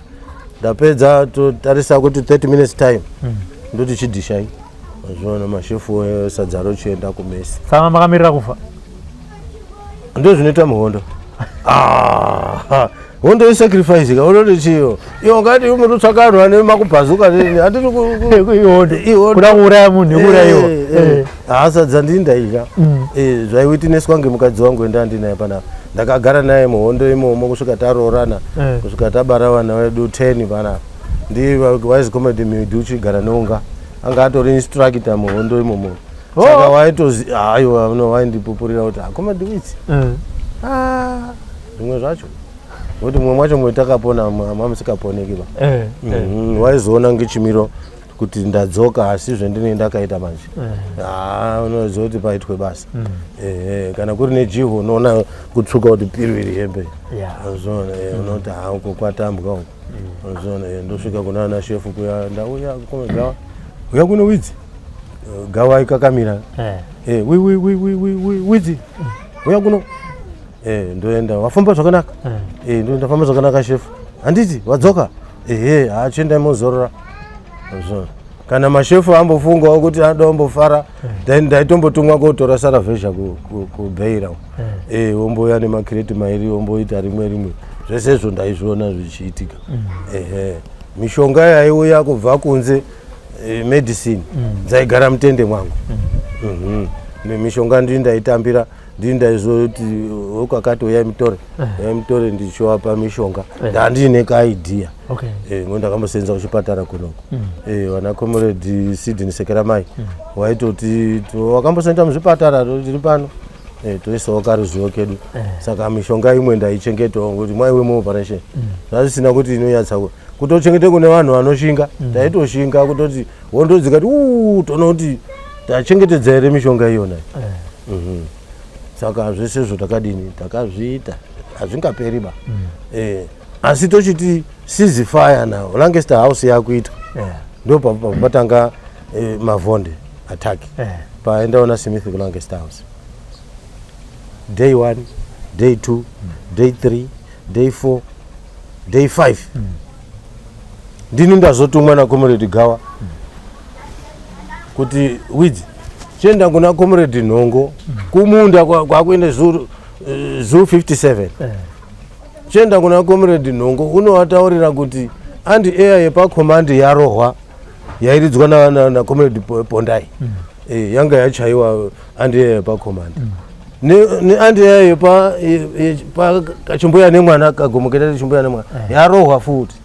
ndapedza totarisa kuti 30 minutes time ndoti chidishai azvona mashefu esadza rochienda kumesi. Saka makamirira kufa ndo zvinoita muhondo hondo isacrifice kaunoti chiyo iwo ngati umutotsvakanwa nemakubhazuka kuda kuuraya munhu nekurayiwa sadza ndindaika zvaiwitneswa ngemukadzi wangu endandinaye panapa ndakagara naye muhondo imomo kusvika taroorana kusvika tabara vana vedu 10 panapa ndi Vice Comrade Midu uchigara neunga anga atori instructor muhondo imomo saka waitozi aiwa waindipupurira kuti Comrade Wedzi zvimwe zvacho kuti mumwe mwacho mwetakapona mamusikaponeki waizoona ngechimiro kuti ndadzoka asi zvendine ndakaita manje unoziva kuti paitwe basa kana kuri nejiho unoona kutsvuka kuti piriviri hembe azvona unoti uko kwatambwa uko azvona ndosvika kuna ana shefu kuya ndauya komegawa uya kuno Wedzi gawa ikakamira widzi uya kuno ndoenda wafamba zvakanaka ndo ndafamba zvakanaka shefu handiti wadzoka chiendai mozorora kana mashefu ambofungawo kuti anoda kumbofara ndaitombotumwa kotora saravhesha kubeira womboya nemakireti mairi womboita rimwe zvese izvo ndaizviona zvichiitika mishonga yaiuya kubva kunze medicine dzaigara mutende mwangu mishonga ndii ndaitambira ndii ndaizoti ukakati uyai mutore ndichiwapa mishonga ndandiine kaidhiya ngo ndakambosenza kuchipatara kunoko vana comrade Sydney Sekeramai waitoti wakambosenda muzvipatara tiri pano toisawo karuzivo kedu saka mishonga imwe ndaichengetawo kuti mwaiwe muoperation zvazvisina kuti inonyatsa kutochengete kune vanhu vanoshinga taitoshinga kutoti wondodzikati tonoti tachengetedza here mishonga iyona saka zvese izvo takadini takazviita hazvingaperiba asi tochiti ceasefire now Lancaster House yakuita ndo patanga mavhonde attack paendaona Smith ku Lancaster House day 1 day 2 day 3 day 4 day 5 ndini ndazotumwa naComrade Gawa kuti widzi chienda kuna Comrade Nhongo kumunda kwakuenda Zoo 57 chienda kuna Comrade Nhongo unovataurira kuti andi air yepacommand yarohwa yairidzwa na Comrade Pondai yanga yachaiwa andi air yepacommand ne andi air yepa kachimbuya nemwana kagomokera chimbuya nemwana yarohwa futi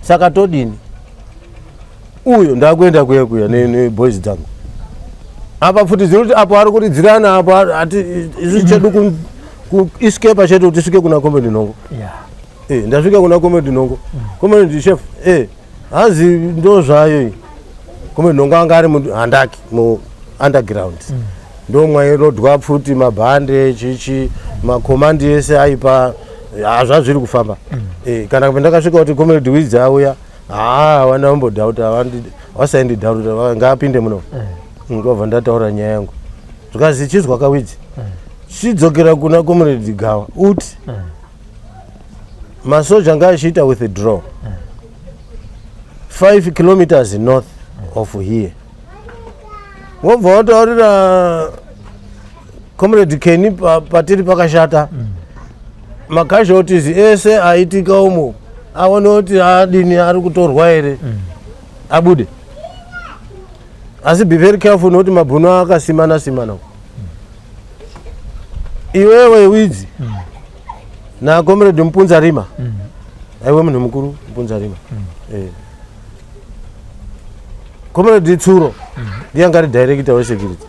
saka todini uyo ndakuenda kuya ne boys dzangu apa futi zvinoti apo ari kuridzirana apo ati isu chedu ku escape chedu tisvike kuna Comrade Nhongo ndasvika kuna Comrade Nhongo Comrade chef hazi ndo zvayo Comrade Nhongo anga ari munhu handaki mu underground ndo mwairodwa pfuti mabhande chichi makomandi ese aipa zvazviri kufamba kana ndakasvika kuti Comrade Widzi auya wana ombodhauta wasaindidhauta ngaapinde muno ngobva ndataura nyaya yangu zvikazi chizwa kaWidzi chidzokera kuna Comrade Gawa uti masoja ngachiita withdraw 5 kilometers north of here wobva wataurira Comrade Kenny patiri pakashata macasualties ese aitika umo aone kuti adini ari kutorwa here abude asi be very careful nokuti mabhuno akasimana iwewe Widzi na Comrade Mpunzarima aiwe munhu mukuru Mpunzarima Comrade Tsuro ndiyanga ari director wesecurity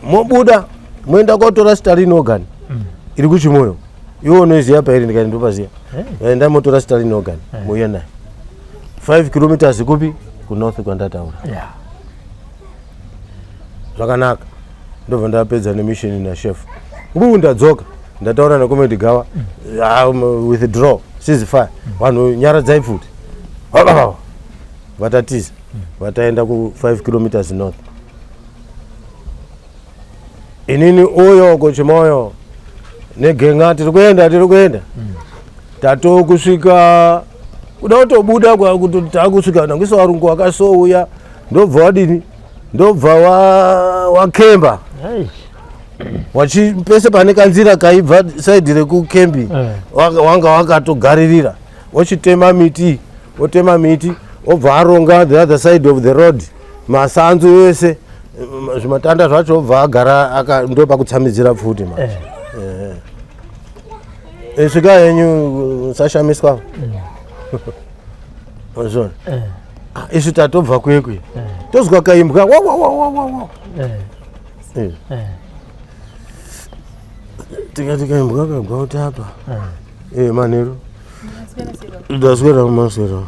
mobuda moenda kotora Stalin organ iri kuchimoyo iwo unoiziva pairi ndikati ndopaziva enda motora Stalin organ mouya naye 5 kilometers kupi kunorth kwandataura zvakanaka ndobva ndapedza nemission nachef ndadzoka ndataura naComrade Gawa withdraw ceasefire vanhu nyara dzaipfuti vatatiza vataenda ku 5 kilometers north inini uyo kochimoyo negenga tiri kuenda tatokusvika kuda kutobuda kuti takusvika nangisa varungu wakasouya ndobva wadini ndobva wakemba pese pane kanzira kaibva saidi rekukembi wanga wakatogaririra wachitema miti obva aronga the other side of the road masanzu ese zvimatanda zvacho obva agara ndo pakutsamidzira pfuti svika yenyu sashamiswa zona isu tatobva kwekwe tozwa kaimbwa tikati kaimbwa kagwa kuti apa manheru ndaswera mumaswera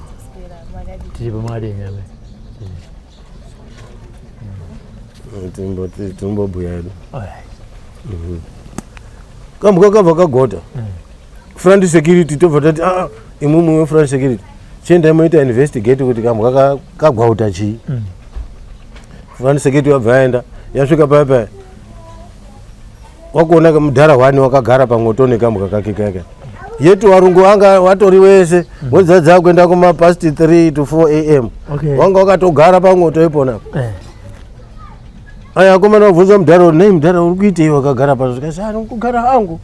timbobhuya edu kambwa kabva kagota front security tobva tati imumwe front security chienda moita investigate kuti kambwa kagwauta chii vaniseketi wabva aenda yasvika paya wakuona mudhara wani wakagara pamwoto nekambwa kake kaka yetu varungu wanga watori wese wodzadza kuenda kumapasti 3 to 4 am wanga wakatogara pamwoto ipona aya akomana wabvunza mudhara nei mudhara uri kuitei wakagara pazvo zvikasana kugara hangu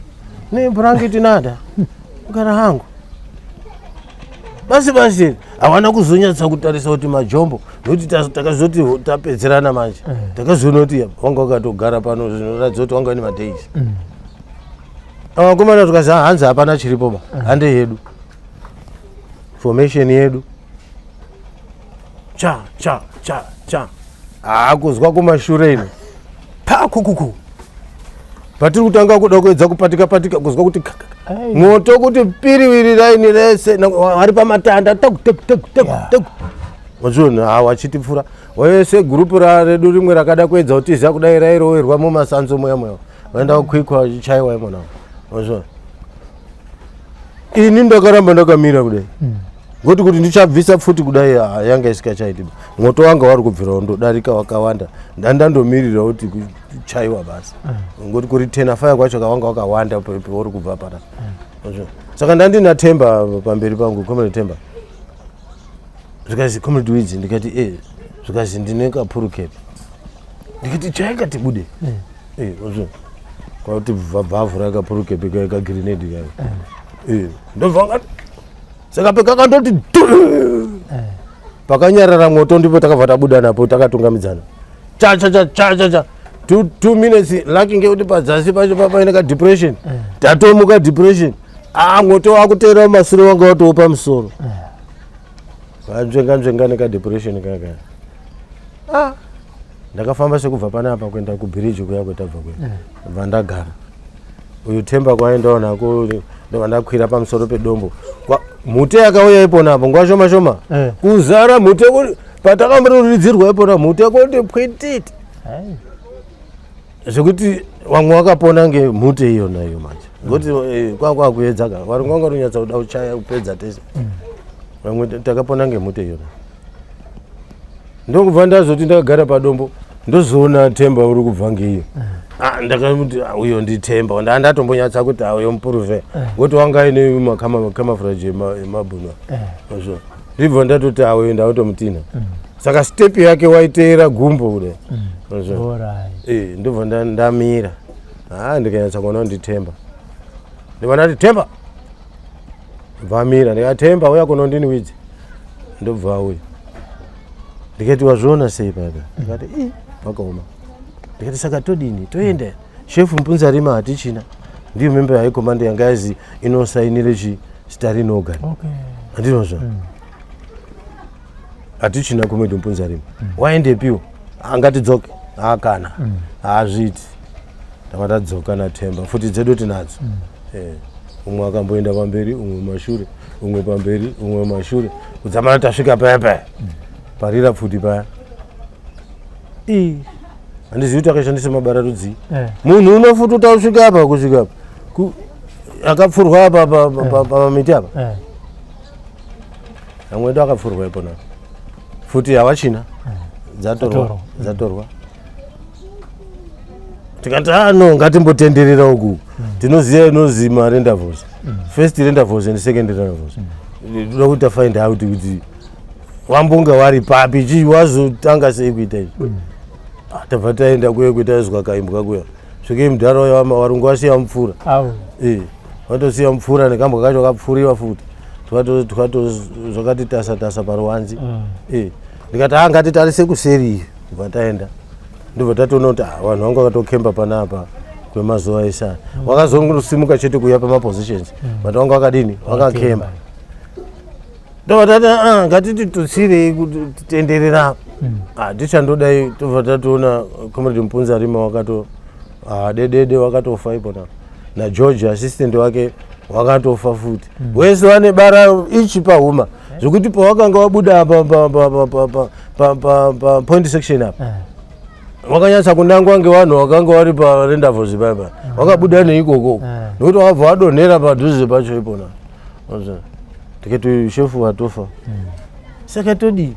nebhurangeti nada kugara hangu basi hawana kuzonyatsa kutarisa kuti majombo nokuti takazoti tapedzerana manje takazoona kuti wanga wakatogara pano zvinoratidza kuti wanga une madays avakomana tukazi hanzi hapana chiripo ba hande yedu formation yedu cha kuzwa kumashure ino pakukuku patiri kutanga kuda kuedza kupatika kuzwa kuti moto kuti piriwiri raini rese vari pamatanda mazvona wachitipfura wese gurupu redu rimwe rakada kuedza kutiziva kudai rairowerwa mumasanzo moya vaenda kukwikwa chaiwa imona mazvona ini ndakaramba ndakamira kudai ngoti kuti ndichabvisa pfuti kudai yanga isikachaiti moto wanga wari kubvira undodarika wakawanda ndandomirira kuti kuchaiwa basi ngoti kuri 10 fire kwacho kawanga wakawanda uri kubva para saka ndandina Temba pamberi pangu community Temba zvikazi community widzi ndikati zvikazi ndine kapurukepi ndikati chaikati bude kwauti bhavhu rakapurukepi kagrenade kayo ndobva saka pekakandoti pakanyarara moto ndipo takabva tabuda napo takatungamidzana cha 2 minutes laki ngekuti padzasi pacho papaine ka depression tatomuka depression moto wakuteera mumasure wanga watopa musoro vanzvenga ka depression kaka ndakafamba sekubva panapa kuenda kubridge kuya kwetabva kwe vandagara uyu Temba kwaendawo nako ndovandakwira pamusoro pedombo mhute yakauya iponapo nguva shoma kuzara mhute patakamuridzirwa ipona mhute kuti pwititi zvekuti vamwe vakapona ngemhute iyona iyo manje ngoti kwanga kuedzaka varungu vanga runyatsa kuda kuchaya kupedza tese vamwe takapona ngemhute iyona ndokubva ndazoti ndakagara padombo ndozoona Temba uri kubva ngeiyo ndakamuti uyo ndiTemba ndandatombonyatsa kuti uyo mupuruve ngoti wanga ine makamafuraji emabhunwa azvo ndibva ndatoti uyo ndautomutina saka step yake waiteera gumbo kudai azvo ndibva ndamira ndikanyatsa kuona ndiTemba ndibva ndati Temba bvamira ndikaTemba uya kuno ndini widzi ndobva auya ndikati wazviona sei paka ndikati pakaoma ndikati saka todini toenda shefu Mpunzarima hatichina ndiyo member ya high command yanga yazi inosainire Starino Organ andinozva hatichina kumwedu Mpunzarima waendepiwo angatidzoke kana hazviti tamatadzoka naTemba futi dzedu tinadzo umwe akamboenda pamberi umwe mashure umwe pamberi umwe mashure kudzamana tasvika paya parira pfuti paya handizivi kuti akashandisa mabararudzi munhu unofuta kuti ausvika apa kusvika apa akapfurwa apa pamiti apa amwe edu akapfurwa ipona futi havachina dzatorwa tikati no ngatimbotenderera uku tinoziva inozi marendavos first rendavos and second rendavos toda kuti tafind out kuti wambonga wari papi chii wazotanga sei kuita izvi tabva taenda kuye kuita izwa kaimbwa kuya svike mudhara uya varungu vasiya mupfura vatosiya mupfura nekambwa kacho kapfuriwa futi zvakati tasa paruwanzi ndikati ngatitarise kuseri iyo kubva taenda ndobva tatoona kuti vanhu vanga vakatokemba panapa kwemazuva esana wakazongosimuka chete kuya pamapositions but vanga vakadini vakakemba ndobva tati ngatiti tutsirei kuti titenderera ndichandodai tobva tatoona comrade Mpunzarima wakato dedede wakatofa ipona naGeorge assistant wake wakatofa futi wese vane bara ichi pahuma zvokuti pawakanga wabuda pa point section apa wakanyatsa kunangwa ngevanhu vakanga vari parendavos paipa wakabuda neikoko nokuti wabva wadonhera padhuze pacho ipona tikati shefu watofa saka todi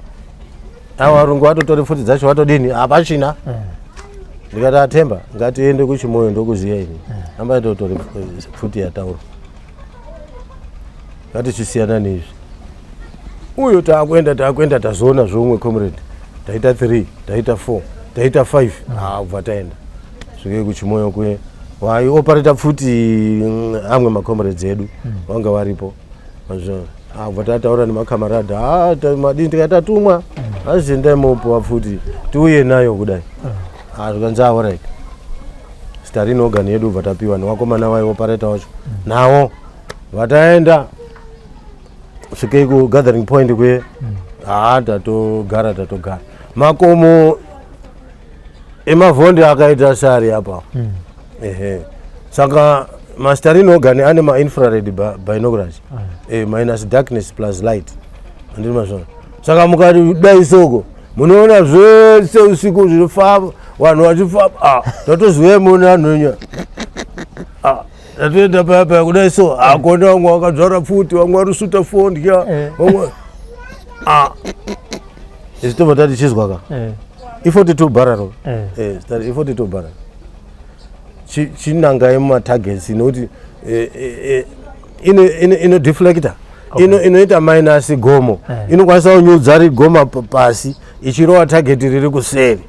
ava varungu vatotore futi dzacho vatodini hapachina ndikati atemba ngatiende kuchimoyo ndokuziya ini amba totore futi yataura ngatichisiyana neizvi uyo takuenda tazoona zvoumwe comrade taita 3 taita 4 taita 5 ubva taenda svike kuchimoyo kuye waioparata futi amwe macomrades edu vanga varipo ubva tataura nemakamarada madini tikatatumwa azendai mopowa futi tiuye nayo kudai zvikanzi alright starine organ yedu ubva tapiwa nevakomana vaioparata wacho nawo vataenda svike kugathering point kuye tatogara makomo emavhonde akaita sari apa saka mastarine organ ane ma-infrared binoculars minus darkness plus light andiri mazvona saka mukati dai soko munoona zvese usiku zvinofamba vanhu vachifamba tatozive muna anhunya tatoenda payapaya kudai so akona vamwe vakadzvara pfuti vamwe varusuta fondya vamwe isi tobva tatichizwa ka i42 barrel i42 barrel chinangai mumatargets inokuti ino deflector inoita minus gomo inokwanisa kunyudza rigoma pasi ichirova target riri kuseri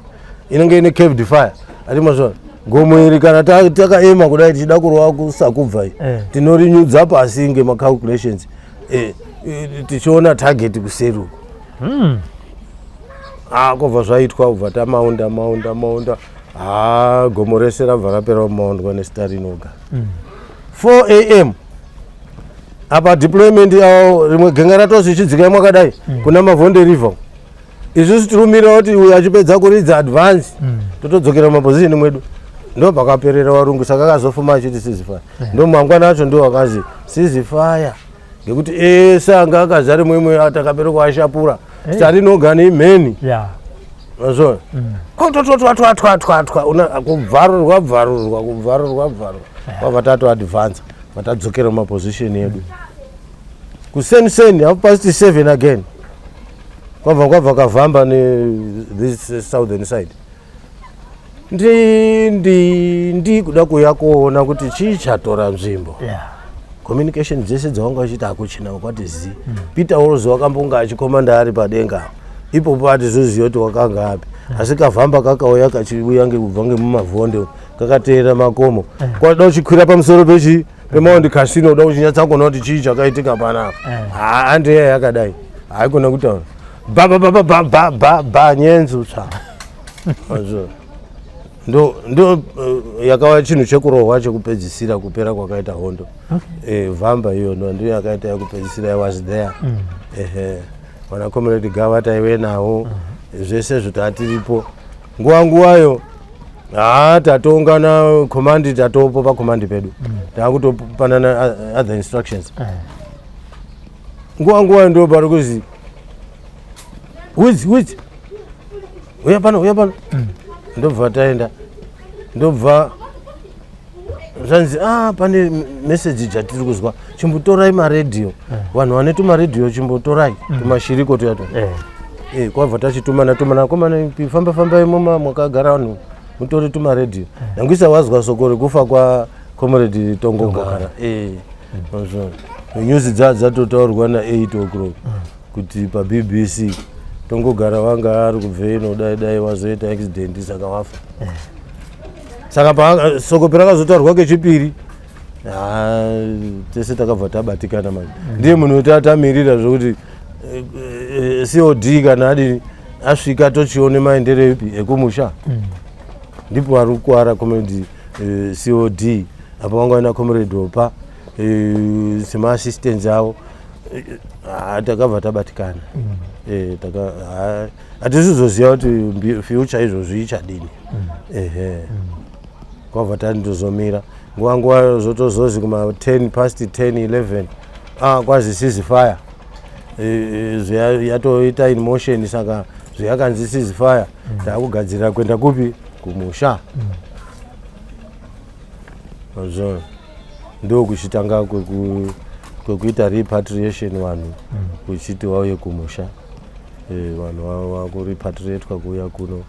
inenge ine caved fire atimazvona gomo iri kana takaema kudai tichida kurova kusakubvai tinorinyudza pasi ngemacalculations tichiona target kuseri uko kwabva zvaitwa ubva tamaunda gomo rese rabva rapera kumaundwa nestarine organ 4 am apa deployment yavo rimwe genga ratozi ichidzika mwakadai kuna mavhonde river isusu tirumira kuti uyo achipedza kuridza advance totodzokera mumaposition mwedu ndo pakaperera varungu saka akazofuma achiti ceasefire ndo mangwana acho ndo akazi ceasefire ngekuti ese anga akazari mwemwe atakapera kuashapura starine organ imheni mazvona kubvarurwa kwabva tato advance vatadzokera mumaposition yedu kusen 7:30 again kwabva kavhamba this southern side ndi kuda kuya kuona kuti chii chatora nzvimbo communication dzese dzawanga achiti akuchina kwati zi Peter Wolves wakambonga achikomanda ari padenga ipopo atizoziva kuti wakanga api asi kavhamba kakauya kachiuya kubva ngemumavhonde kakateera makomo kwada uchikwira pamusoro pemaundi casino uda uchinyatsakuona kuti chii chakaitika panapa handiye yakadai haikona kutaura nyenzu tsva ndo yakava chinhu chekurohwa chekupedzisira kupera kwakaita hondo vhamba iyo ndo yakaita yakupedzisira yawas there vana comrade gava taive nawo zvese zvotatiripo nguvayo tatoungana command tatopo pacommand pedu takutopanana other instructions nguvayo ndo pari kuzi widzi uya pano ndobva taenda ndobva zvanzi pane message jatiri kuzwa chimbotorai maredhiyo vanhu vane tumaredhiyo chimbotorai tumashiriko tuyato kwabva tachitumana komana famba mwakagara vanhu mutori tumaredhiyo nangwisa wazwa soko rekufa kwacomrade Tongogara news dzatotaurwa na8 o'clock kuti paBBC Tongogara wanga ari kubveino dai wazoita accident saka wafa saka soko perakazotaurwa kechipiri tese takabva tabatikana manje ndiye munhu tatamirira zvokuti COD kana adini asvika tochione maendero epi ekumusha ndipo ari kukwara comrade COD apa wanga ina comrade Opa sema-assistants avo takabva tabatikana hatisizoziva kuti future izvozvi ichadini kwabva tandozomira nguva zotozozi kuma 10 past 10 11 kwazi ceasefire yatoita in motion saka zvayakanzi ceasefire takugadzirira kuenda kupi kumusha mazvo ndo kuchitanga kwekuita repatriation vanhu kuchiti vauye kumusha. Vanhu vakuripatriatwa kuuya kuno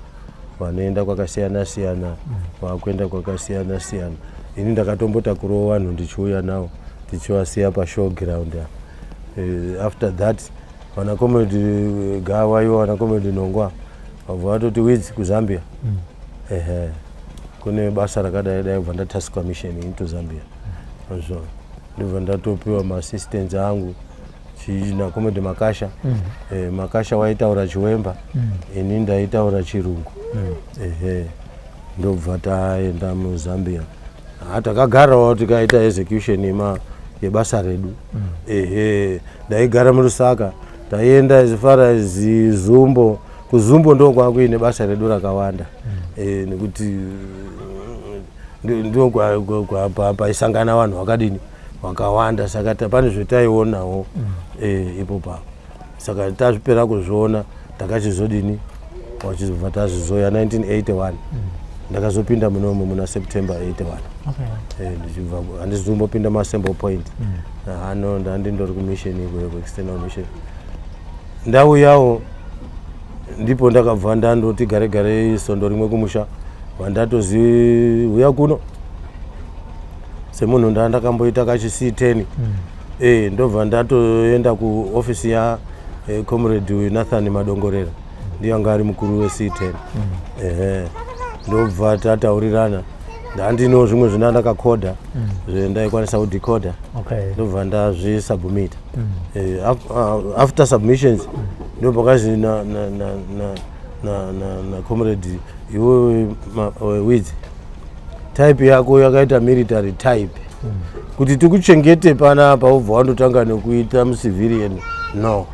vanoenda kwakasiyana-siyana, vakuenda kwakasiyana-siyana. Ini ndakatombotakurawo vanhu ndichiuya navo tichivasiya pashowground. After that vana comrade Gawa ivo vana comrade Nongwa vabva vatoti Weeds kuZambia. Kune basa rakadai dai kubva ndataskwa mission into Zambia. Ndibva ndatopiwa maassistants angu china comrade Makasha. Makasha waitaura Chiwemba, ini ndaitaura Chirungu. Ndobva taenda muZambia. Takagarawo tikaita execution yebasa redu. Ndaigara muRusaka, taienda as far as Zumbo. KuZumbo ndo kwakuine basa redu rakawanda. Nekuti ndo paisangana vanhu vakadini vakawanda, saka pane zvetaionawo ipopa. Saka tazvipera kuzviona takachizodini wachizobva tazvizoya 1981. Ndakazopinda munomu muna September 81. Ndichibva handizombopinda maSembo Point. Hano ndandindori kumission ikweyo external mission. Ndau yawo ndipo ndakabva ndandoti gare isondo rimwe kumusha vandatoziuya kuno semunhu ndakamboita kachi-C10. Ndobva ndatoenda kuofisi ya comrade Nathan Madongorera, ndiye anga ari mukuru we-C10. Ndobva tataurirana, ndandino zvimwe zvina ndakakodha zvendaikwanisa kudhikodha. Ndobva ndazvisubmita. After submissions ndobvakazi na comrade iwe Weeds, type yako yakaita military type, kuti tikuchengete panapa ubva wandotanga nekuita mucivilian. No,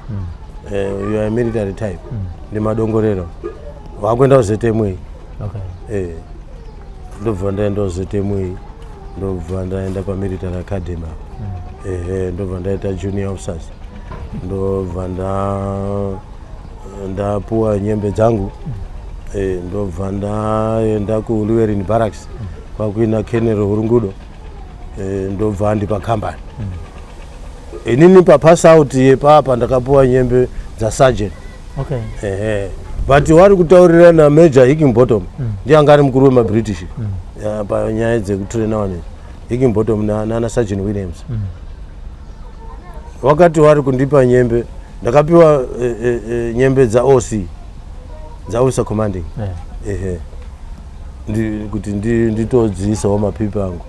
you are a military type. Ndimadongorero wakuenda kuZetemwe. Ndobva ndaenda kuZetemwe, ndobva ndaenda pamilitary academy. Ndobva ndaita junior officers, ndobva ndapuwa nyembe dzangu. Ndobva ndaenda kuLuwerin Barracks kwakuina Colonel Hurungudo. Ndobva ndipa company. Inini papass out yepapa ndakapuwa nyembe dzasergeant. But wari kutaurira na Major Higginbottom, ndiye anga ari mukuru wemaBritish panyaya dzekutraina vanhu. Higginbottom nana Sergeant Williams. Wakati wari kundipa nyembe, ndakapiwa nyembe dzaOC, dzaofficer commanding. Kuti nditodziisawo mapipa angu.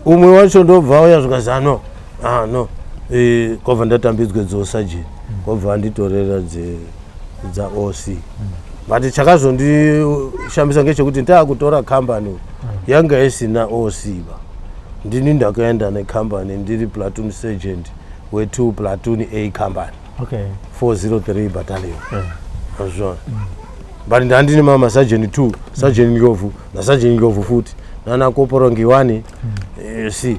Umwe wacho ndobva auya zvikazi no, kwabva ndatambidzwe dzosergeant, kwabva nditorera dzaOC. But chakazondishambisa ngechekuti ndaakutora company yanga isina OC ba. Ndini ndakaenda necompany ndiri platoon sergeant we2 platoon A company. 403 battalion. But ndandini mama sergeant 2, sergeant Ngovu na sergeant Ngovu futhi nana corporal Ngiwani. See,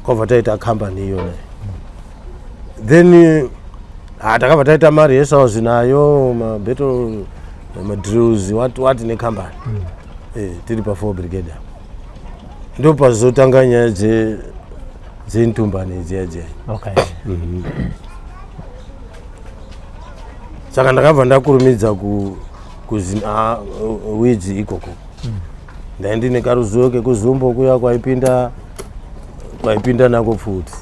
kwabva taita company iyona. Then takabva taita ma-rehearsals nayo, ma-battle, ma-drills, what necompany. Tiri pa4 brigade. Ndo pazotanga nyaya dzentumbani dziya. Saka ndakabva ndakurumidza Weeds ikoko. Ndaendine karuzuvo kekuzumbo kuya kwaipinda nako futi.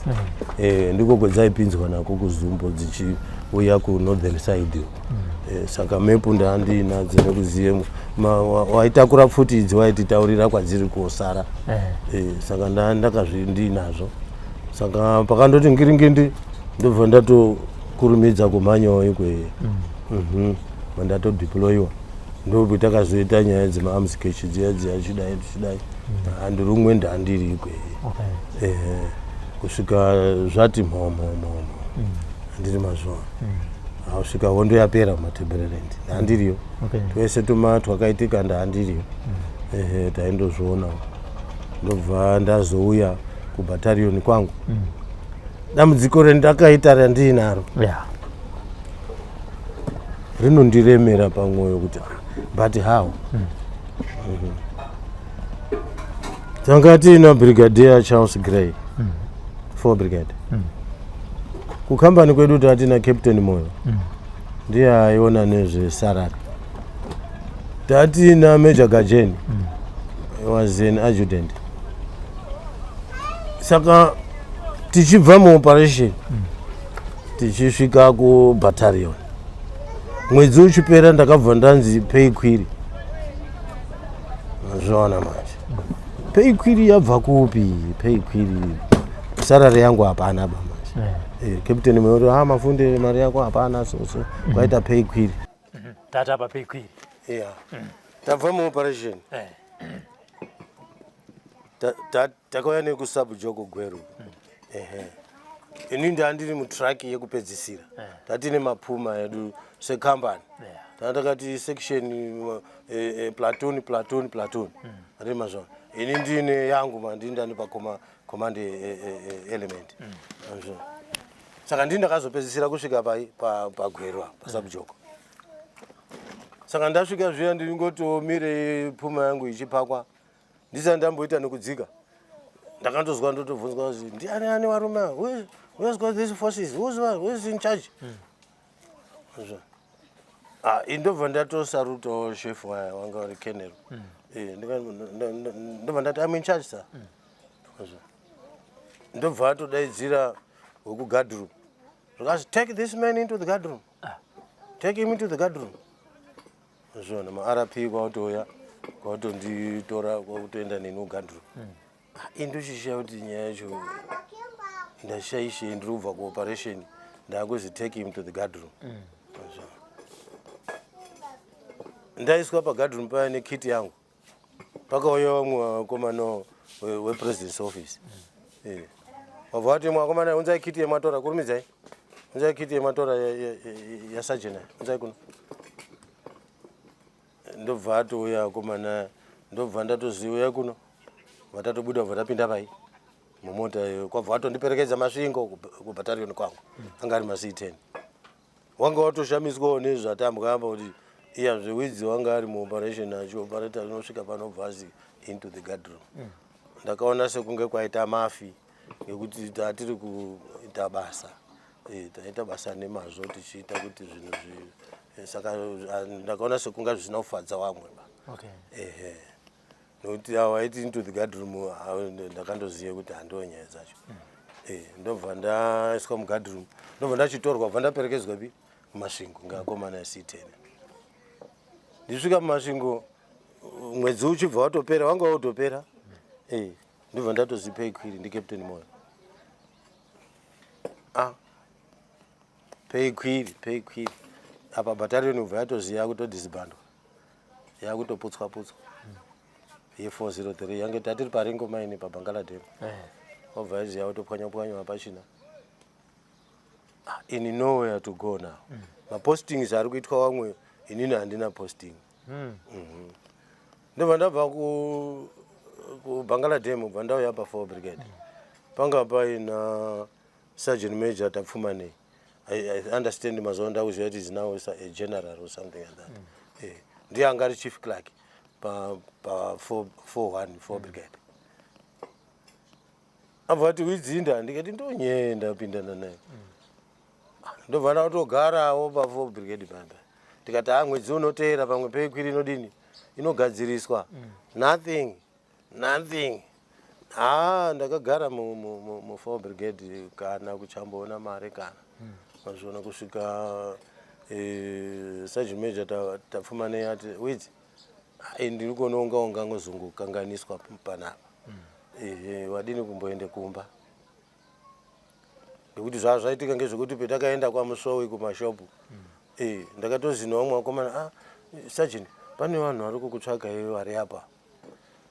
Ndiko kwedzaipinzwa nako kuzumbo dzichiuya kunorthern side. Saka mepu ndandinadzo nekuziye waitakura futi idzi waititaurira kwadziri kuosara. Saka ndakazvindinazvo. Saka pakandoti ngiringindi ndobva ndatokurumidza kumanyawo ikweyo. Ndatodeployiwa. Ndobva takazoita nyaya dzema-arms cache dziya chidai. Handiri umwe ndandiri ikweyo. Kusvika zvati mhomo. Handiri mazuva. Kusvika hondo yapera mumaTembereland. Handiriyo. Twese twakaitika ndahandiriyo. Taindozvionawo. Ndobva ndazouya kubatalioni kwangu. Dambudziko rendakaita randinaro rinondiremera pamwoyo kuti but how? Tanga tiina Brigadier Charles Gray. 4 brigade kukambani kwedu tatina Captain Moyo ndiye aiona nezvesalary. Tatina Major Gajeni was an adjutant. Saka tichibva muoperation tichisvika kubattalion, mwedzi uchipera ndakabva ndanzi pay query. Zvaona manje pay query yabva kupi? Pay query salary yangu hapana ba manje. Captain Moyo mafunde mari yako hapana, so kwaita pay query. Tata pa pay query. Yeah. Tabva muoperation. Takauya nekusubjogo Gweru. Ini ndandiri mutrack yekupedzisira. Tatine mapuma edu sekambani. Tatakati section platoon. Ari mazvo. Ini ndine yangu mandindani pa command element. Saka ndakazopedzisira kusvika pa Gweru pa subjogo. Saka ndasvika zviya ndingotomire puma yangu ichipakwa. Ndisa ndamboita nekudzika. Ndakandozwa ndotobvunzwa kuti ndiani varume, who's got these forces, who's in charge? Indobva ndatosaruta chef wanga uri Colonel. Ndobva ndati I'm in charge sir. Ndobva atodaidzira wekuguard room. Because take this man into the guard room. Take him into the guard room. Zvona ma-RP kwautoya kwautonditora kwautoenda neni guard room. Indochishiya kuti nyaya yacho ndashaishe ndirikubva kuoperation ndakuzi take him to the guard room. Ndaiswa paguard room paya nekiti yangu pakauya vamwe vakomana wepresident's office. Wabva vati mwakomana unzai kiti yematora kurumidzai, unzai kiti yematora yasajena unzai kuno. Ndobva atouya akomana, ndobva ndatoziuya kuno vatatobuda bva tapinda pai mumota kwabva vatondiperekedza masvingo kubattalion kwangu, anga ari masi10. Wanga watoshamiswawo nezvatambwamba kuti iya zvewidzi wanga ari muoperation achioperata rinosvika panobva azi into the guard room. Ndakaona sekunge kwaita mafi ngekuti tatiri kuita basa, taita basa nemazvo tichiita kuti zvinhu saka ndakaona sekunga zvisina kufadza vamwe. Nokuti awaiti into the guard room ndakandoziva kuti handoo nyaya dzacho. Ndobva ndaiswa muguard room, ndobva ndachitorwa bva ndaperekedzwa mumasvingo ngeakomana C10. Ndisvika mumasvingo mwedzi uchibva watopera, wanga watopera. Ndobva ndatozi pay query ndiCaptain Moyo. Pay query. Apa battalion ubva yatoziva kutodisbandwa, yakutoputswa ye403 yange tatiri paringo maine paBangaladesh. Wabva yaziva kutopwanya pachina. In nowhere to go now. Mapostings ari kuitwa vamwe, inini handina posting. Ndobva ndabva kuBangaladesh ubva ndauya pa4 brigade. Panga paina Sergeant Major Tapfumanei. I understand mazuva ndauziva kuti is now a general or something like that. Ndiye anga ari chief clerk pa 4 brigade. Abva vati widzinda, ndikati ndonyenda pindana naye. Ndobva ndakatogarawo pa4 brigade pamba. Ndikati mwedzi unoteera pamwe pay query inodini inogadziriswa. Nothing. Ndakagara mu4 brigade kana kuchamboona mari kana. Mazvona kusvika Sergeant Major Tapfumanei ati widzi ndiri kunounga ngozungukanganiswa panapa. Wadini kumboende kumba. Ngekuti zvaitika ngezvekuti petakaenda kwaMushowi kumashopu. Ndakatozinawo umwe akomana Sergeant pane vanhu vari kukutsvaga iwe vari apa.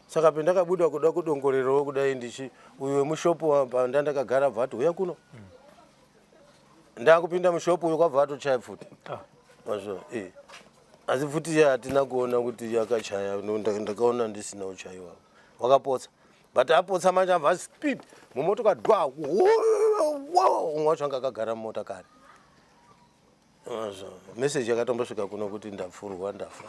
Saka pendakabuda kuda kudongorerawo kudai ndichi uyu wemushopu pandandakagara bva ati uya kuno. Ndakupinda mushopu uyu kwabva atochaya futi. Mazvo asi futi hatina kuona kuti yakachaya, ndakaona ndisina kuchaiwa. Wakapotsa. But apotsa manje abva speed mumotoka dwa. Umwe wacho anga akagara mumotokari. Mazvo message yakatombosvika kuno kuti ndapfurwa ndafa.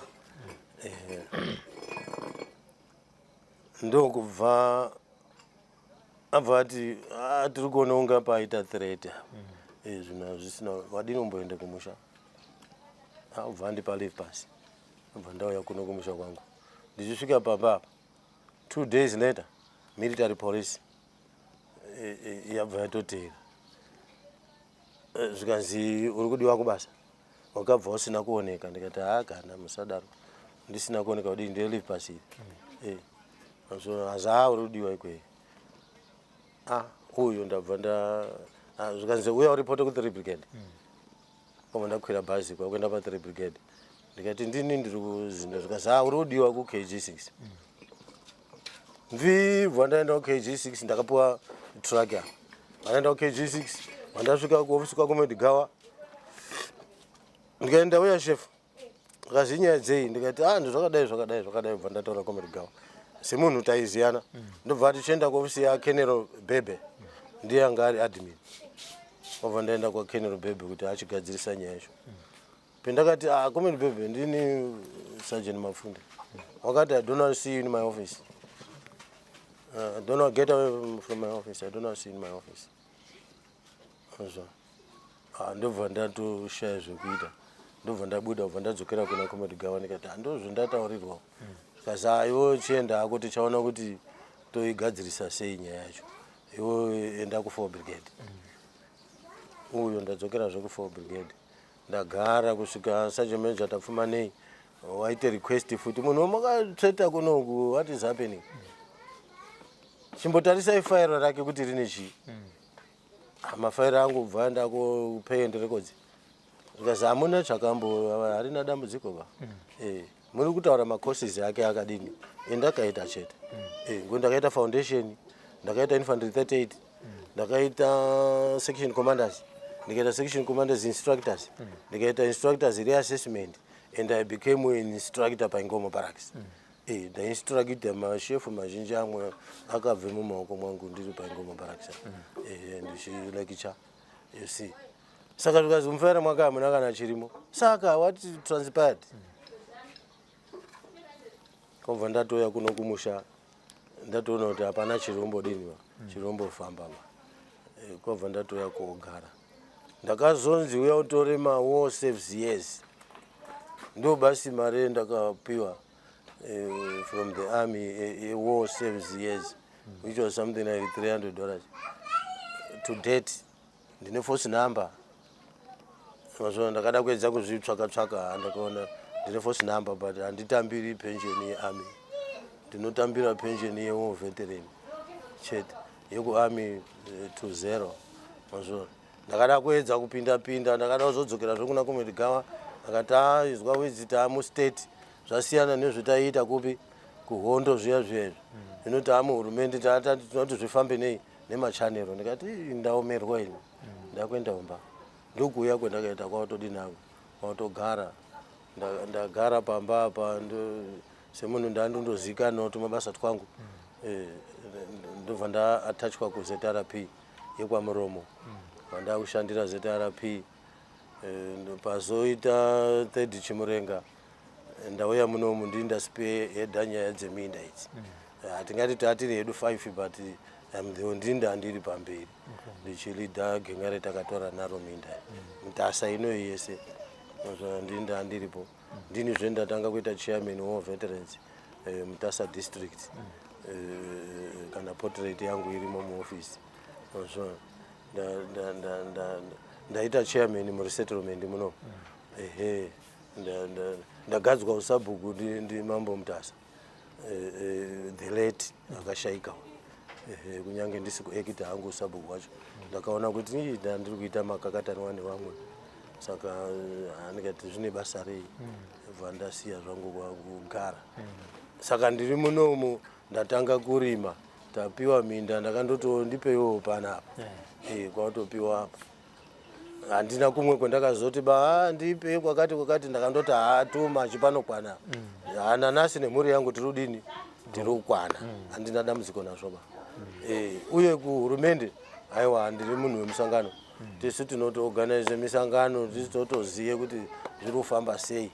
Ndokubva abva ati tiri kuona unga paita threat zvina zvisina wadini umboende kumusha ubva ndipa leave pass ubva ndauya kuno kumusha kwangu ndichisvika pamba 2 days later military police yabva yatotera zvikanzi uri kudiwa kubasa wakabva usina kuoneka ndikati kana musadaro ndisina kuoneka kudii ndiye leave pass so aza uri kudiwa ikweyo uyo ndabva zvikanzi uya uripote ku 3 brigade pamwe ndakwira bhazi kwakuenda pa 3 brigade ndikati ndini ndiri kuzinda zvikanzi uri kudiwa ku KG6 mvibva ndaenda ku KG6 ndakapiwa truck ya ndaenda ku KG6 vandasvika kuofisi kwakomedigawa ndikaenda uya chef akazi nyaya dzei ndikati ndozvakadai bva ndataura komedigawa semunhu taiziyana ndobva tichienda kuofisi yaKenero Bebe ndiye anga ari admin obva ndaenda kwaKenero Bebe kuti achigadzirisa nyaya yacho pendakati Comrade Bebe ndini Sergeant Mafunde wakati I don't want to see you in my office I don't want to get away from my office I don't want to see you in my office ndobva ndatoshaya zvekuita ndobva ndabuda ubva ndadzokera kuna komedigawa ndikati ndozvo ndataurirwa kazi iwo chienda hako tichaona kuti toigadzirisa sei nyaya yacho iwo enda ku 4 brigade uyo ndadzokera zve ku 4 brigade ndagara kusvika sergeant major tapfuma nei waite request futi munhu wamakatsveta kunoku what is happening chimbotarisai fairo rake kuti rine chii mafairo angu bva ndakupay and records zikazi hamuna chakambo harina dambudziko ba muri kutaura macourses yake akadini endakaita chete ndakaita foundation ndakaita infantry 38 ndakaita section commanders ndikaita section commanders instructors ndikaita instructors reassessment and I became an instructor paIngomo barracks ndainstructor mashefu mazhinji amwe akabve mumaoko mwangu ndiri paIngomo barracks ndichilecture you see saka tukazi mufera mwaka hamuna kana chirimo saka what transpired kobva ndatoya kuno kumusha ndatoona kuti hapana chirombo diniwa chirombo famba kobva ndatoya kogara ndakazonzi uya utore war saves years ndo basi mare ndakapiwa from the army war saves years which was something like $300 to date ndine force number mazvo ndakada kuedza kuzvitsvaka ndakaona ndine force number but handitambiri pension yearmy ndinotambira pension yewar veteran chete yekuarmy 20 mazvo ndakada kuedza kupinda ndakada kuzodzokera zvekuna komedigawa akati izwa wedzita mustate zvasiyana nezvitaiita kupi kuhondo zviya izvi inoti hurumende tinoti zvifambe nei nemachanero ndikati ndaomerwa ini ndakuenda umba ndokuuya kwendakaita kwatodinako kwatogara ndagara pamba apa semunhu ndandondozikanwa kuti mabasa twangu ndobva ndaatachwa kuZRP yekwamuromo vandakushandira ZRP pazoita 3rd Chimurenga ndauya munomu ndiindaspi heda nyaya dzeminda idzi hatingati tatiri hedu 5 but ndinda ndiri pamberi ndichilidha genga retakatora naro minda mtasa inoyi yese ndinda ndiripo ndini zvendatanga kuita chairman wa veterans mtasa district kana portrait yangu irimo muoffice ndaita chairman muresettlement muno ndagadzwa usabhuku ndi mambo mtasa the late akashaika kunyange ndisi kuekita hangu usabhuku wacho ndakaona kuti ndiri kuita makakatanwa nevamwe saka ndikati zvine basa rei bva ndasiya zvangu kugara saka ndiri munomu ndatanga kurima tapiwa minda ndakandoto ndipewo panapa kwatopiwa apa handina kumwe kwendakazoti ndipe kwakati ndakandoti tuma chipanokwana hananasi nemhuri yangu tirudini tirukwana handina dambudziko nazvo ba uye kuhurumende aiwa ndiri munhu wemusangano tisu tinotoorganize misangano tisu totoziye kuti zviri kufamba sei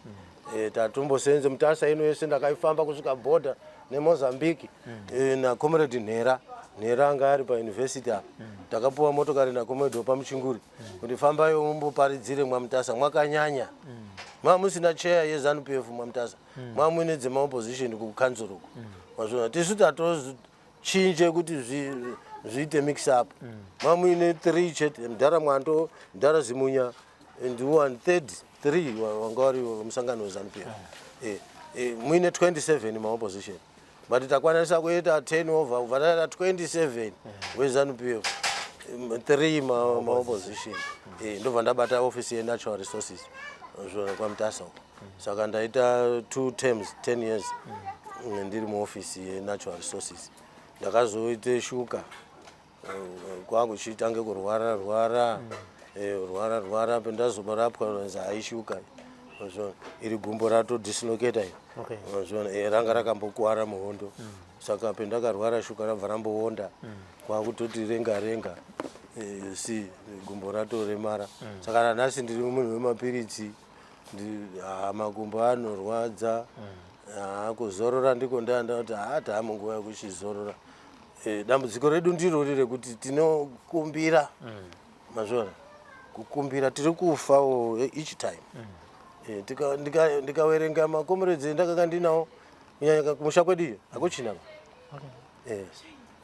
tatombosenze mutasa ino yese ndakaifamba kusvika border neMozambique naComrade Nhera neranga ari pauniversity apa takapuwa motokari nakomedo pamuchinguri kuti fambayo mumboparidzire mwamutasa mwakanyanya musina cheya yeZANU-PF mwamutasa muine dzemaopposition kukanzoroku mazvona tisu tatochinje kuti zviite mix up muine 3 chete mudhara Mwando mudhara Zimunya and 1/3 wanga vari musangano weZANU-PF muine 27 maopposition but takwanisa kuita 10 over vatata 27 weZANU-PF 3 maopposition ndobva ndabata office yenatural resources zvona kwamutasa saka ndaita 2 terms 10 years ndiri muoffice yenatural resources ndakazoite shuka kwakuchitange kurwara pendazobarapwa nzi aishuka iri gumbo rato dislocata ranga rakambokuwara muhondo saka pendakarwara shuka rabva ramboonda kwakutoti renga si gumbo rato remara saka nanhasi ndiri munhu wemapiritsi makumbo anorwadza kuzorora ndiko ndanda kuti tamunguva yekuchizorora dambudziko redu ndiro rekuti tinokumbira mazvona kukumbira tiri kufawo each time ndikawerenga makomrades endakanga ndinawo kunyanya kumusha kwedu iyo hakuchina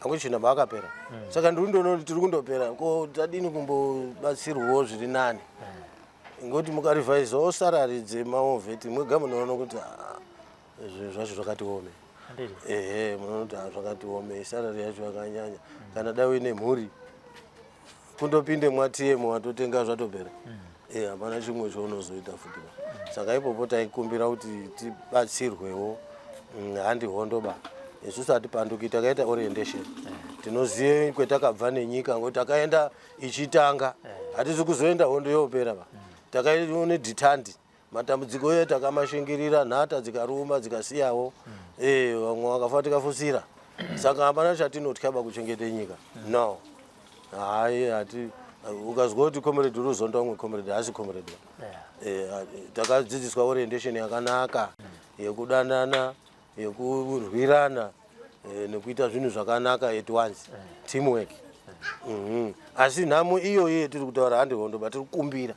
hakuchina akapera saka ndiri ndoona tiri kundopera ko tadini kumbobatsirwawo zviri nani ngoti mukarivhaizawo sarari dzemaovheti mwega munoona kuti zvinhu zvacho zvakati ome munoona kuti zvakati ome sarari yacho yakanyanya kana dai uine mhuri kundopinde mwatm watotenga zvatopera hapana chimwe chaunozoita futi saka ipopo taikumbira kuti tibatsirwewo handi hondoba isusu hatipanduki takaita orientation tinozive kwetakabva nenyika ngoti takaenda ichitanga hatisi kuzoenda hondo yopera takaone dhitandi matambudziko edu takamashingirira nhata dzikaruma dzikasiyawo vamwe vakafa tikafusira saka hapana chatinotyaba kuchengete nyika no hati ukazwa kuti comrade uruzonda umwe comrade hasi comrade takadzidziswa orientation yakanaka yekudanana yekurwirana nekuita zvinhu zvakanaka at once teamwork asi nhamo iyoyo tiri kutaura handi hondo but tiri kukumbira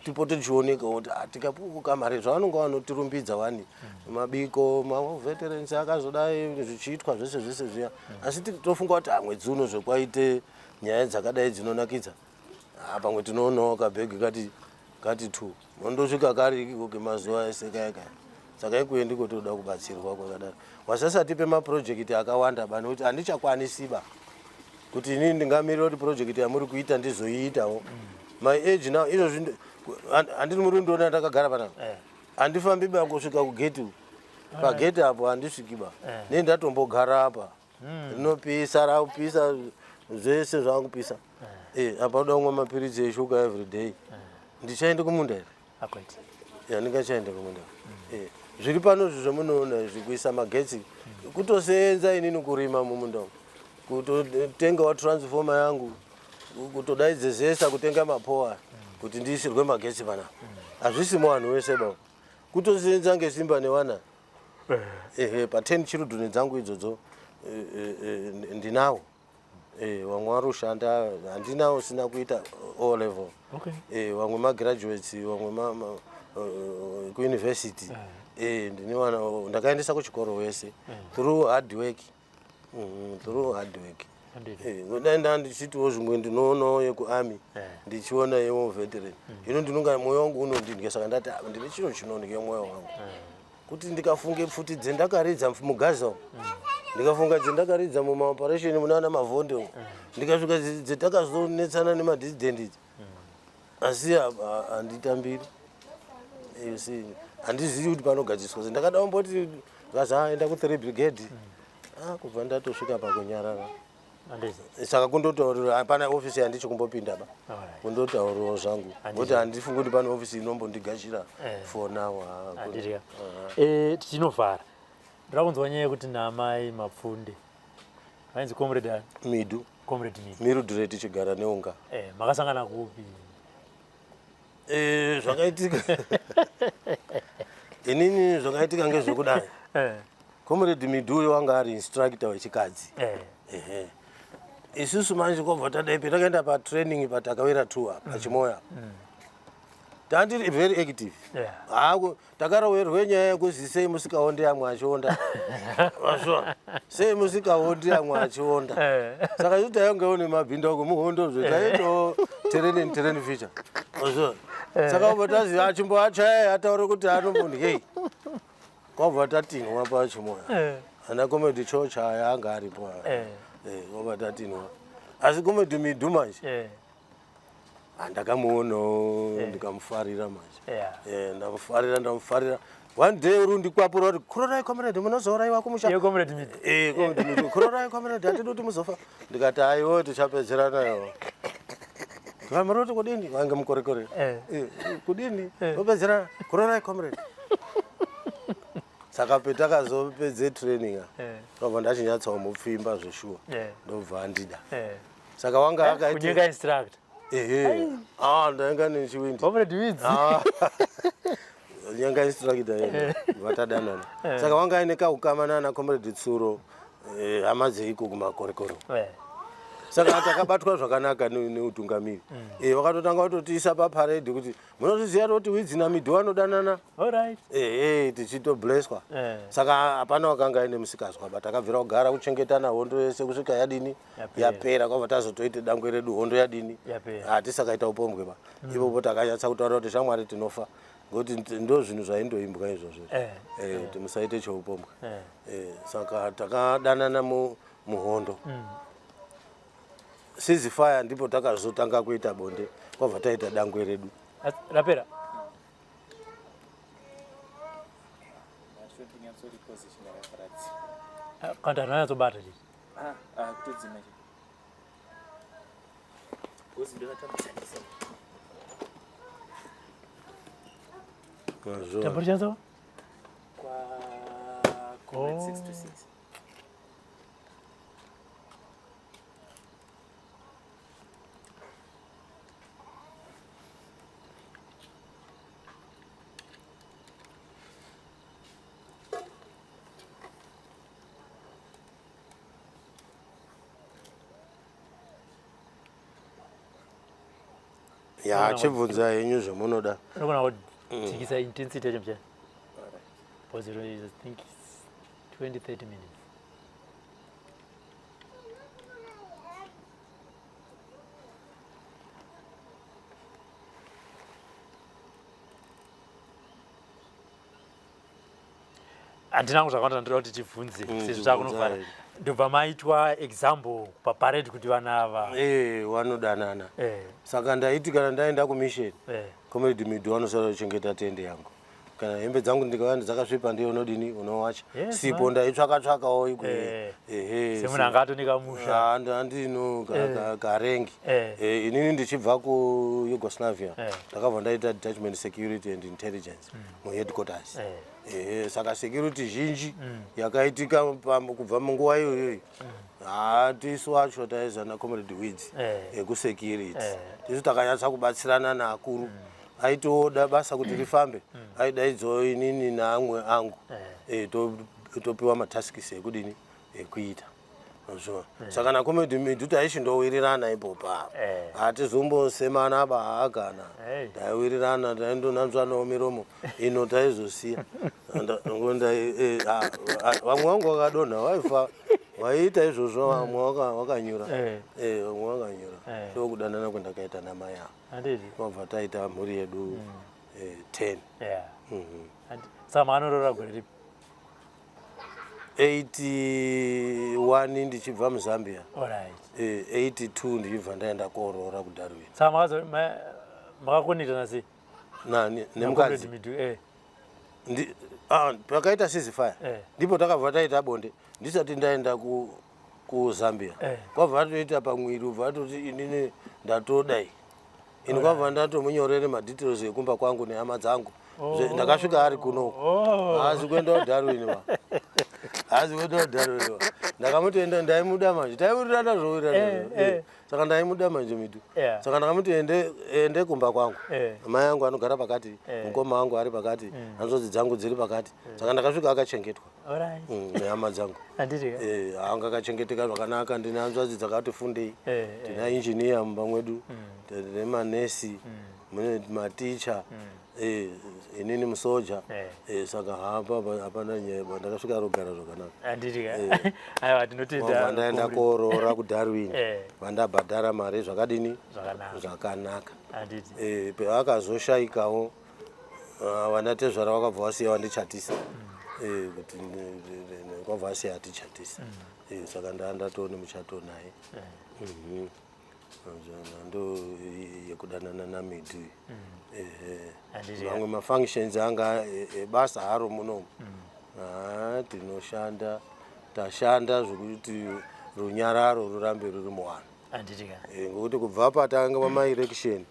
tipote tichioneka kuti tikapuka mari zvavanonga vanotirumbidza wani mabiko maveterans akazodai zvichiitwa zvese zviya asi tofunga kuti mwedzi uno zvekwaite nyaya dzakadai dzinonakidza pamwe tinoonawo kabhegi kati 2 mondosvika kari mazuva ese kaya saka ikuye ndiko toda kubatsirwa kwakadaro wasasati pemaprojekti akawanda nekuti handichakwanisiba kuti inini ndingamirira kuti project yamuri kuita ndizoiitawo my age now izvo handiri muri ndoona ndakagara panapa handifambiba kusvika kugeti pageti apo handisvikiba ne ndatombogara apa rinopisa rakupisa zvese zvakupisa apa uda kumwa mapiritsi eshuka every day ndichaende kumunda here handingachaende kumunda zviri pano zvemunoona zvikuisa magetsi kutosenza inini kurima mumunda kutotengawo transformer yangu kutodaidzezesa kutenga mapower kuti ndiisirwe magetsi panapa hazvisimo vanhu wese bavo kutosenza ngesimba newana pa 10 children dzangu idzodzo ndinawo vamwe varushanda handinawo sina kuita O level vamwe magraduates vamwe kuuniversity ndiniwana ndakaendesa kuchikoro wese through hard work ngodaenda ndichitiwo zvimwe ndinoonawo yekuarmy ndichiona yeveteran hino ndinonga mwoyo wangu unondindya saka ndati ndine chiro chinondya mwoyo wangu kuti ndikafunge pfuti dzendakaridza mugaza ndikafunga dzendakaridza mumaoperation munana mavhonde ndikasvika dzetakazonetsana nemadissident asi handitambiri handizivi kuti panogadziswa ndakadawo mboti ngazaenda ku3 brigade kubva ndatosvika pakunyarara saka kundotaurira hapana ofisi yandichi kumbopinda kundotaurirawo zvangu kuti handifungi kuti pane ofisi inombondigashira for now tichinovhara ndira kunzwa nyaya yekuti naamai mapfunde ainzi comrade midu comrade mirudhire tichigara neunga makasangana kupi zvakaitika inini zvakaitika ngezvekudai comrade midu wanga ari instructor wechikadzi isusu manje kwabva tadai petakaenda patraining patakawira tour pachimoya tandiri very active takarowerwe nyaya yekuzi sei musikaondi amwe achionda vasva sei musikaondi amwe achionda saka isu taiongewo mabhinda uko muhondo zvetaito terrain feature vasva saka ubva tazi achimboachaya ataure kuti anombondyei kwabva tatinhwa pachimoya ana comedy chochaya anga aripo kwabva tatinhwa asi comedy midhu manje ndakamuonawo ndikamufarira manje ndamufarira one day uri ndikwapura kuti kurorai comrade munozouraiwa kumusha kurorai comrade hatidi kuti muzofa ndikati aiwo tichapedzeranayo kamaroti kudini wange mukorekore kudini opedzerana kurorai comrade saka petakazopedze training kabva ndachinyatsawo mupfimba zveshuwa ndobva ndida saka wanga akaita instructor ndainga nechiwindi nyanga instructor vatadanana saka wanga aine kaukama na comrade Tsuro hama dzeiko kumakorekoro saka takabatwa zvakanaka neutungamiri wakatotanga kutotiisa paparade kuti munozviziva kuti widzina midhu anodanana tichitoblesswa saka hapana wakanga aine musikazwa but takabvira kugara kuchengetana hondo yese kusvika yadini yapera kwabva tazotoite dangwe redu hondo yadini hatisakaita upombwe pa ipopo takanyatsa kutaura kuti shamwari tinofa ngokuti ndo zvinhu zvaindoimbwa izvozvo kuti musaite cheupombwe saka takadanana muhondo ceasefire ndipo takazotanga kuita bonde kwabva taita dangwe redu rapera kandi anonyatsobata chii tamborichaso chibvunza henyu zvemunoda unogona kudzikisa intensity yacho mchana because I think it's 20-30 minutes. Andina kuzvakwanda ndira kuti tibvunze sezvo takunofanira ndobva maitwa example paparade kuti vana ava vanodanana saka ndaiti kana ndaenda kumission comrade midhu vanosara kuchengeta tende yangu kana hembe dzangu ndikavanda dzakasvipa ndiyo unodini unowacha sipo ndaitsvaka-tsvakawo semunhu angatonika musha handino karengi inini ndichibva kuYugoslavia ndakabva ndaita detachment security and intelligence muheadquarters saka security zhinji yakaitika kubva munguva iyoyoyi tisu wacho taiza nacomrade Wids ekusecurity tisu takanyatsa kubatsirana naakuru aitoda basa kuti rifambe aidaidzo inini naamwe angu topiwa mataskis ekudini ekuita saka nacomrade Midhu taichindowirirana ipopa hatizombosemana bahagana taiwirirana taindonanzvanawo miromo ino taizosiya vamwe vangu vakadonha waifa waiita izvozvo vamwe wakanyura vamwe wakanyura ndokudanana kwendakaita namai avo vabva taita mhuri yedu 10 saka maanoorora gore ripi 81 ndichibva muZambia 82 ndichibva ndaenda koorora kuDarwin saka makakonekitana sei nemukadzi pakaita ceasefire ndipo takabva taita bonde ndisati ndaenda kuZambia kwabva atoita pamwiri ubva atoti inini ndatodai ini kwabva ndatomunyorere madetails ekumba kwangu nehama dzangu ndakasvika ari kunoko haasi kuenda kuDarwin haasi kuenda kuDarwin ndakamuti ndaimuda manje taiurirana zvoirana saka ndaimuda manje mitu saka ndakamuti ende kumba kwangu mai angu anogara pakati mukoma wangu ari pakati hanzvadzi dzangu dziri pakati saka ndakasvika akachengetwa nehama dzangu anga akachengeteka zvakanaka ndine hanzvadzi dzakati fundei tina injiniya mumba mwedu tine manesi mune maticha inini musoja saka hapana nyaya ndakasvika rogara zvakanaka ndaenda korora kudarwin vandabhadhara mari zvakadini zvakanaka paakazoshaikawo vanatezvara vakabva vasiya vandichatisa kuti kwabva vasiya hatichatisa saka ndatone muchato naye ndo yekudanana namiti mamwe mafunctions anga basa haro munomu tinoshanda tashanda zvokuti runyararo rurambe ruri muwanhu ngokuti kubva patanga pamaelection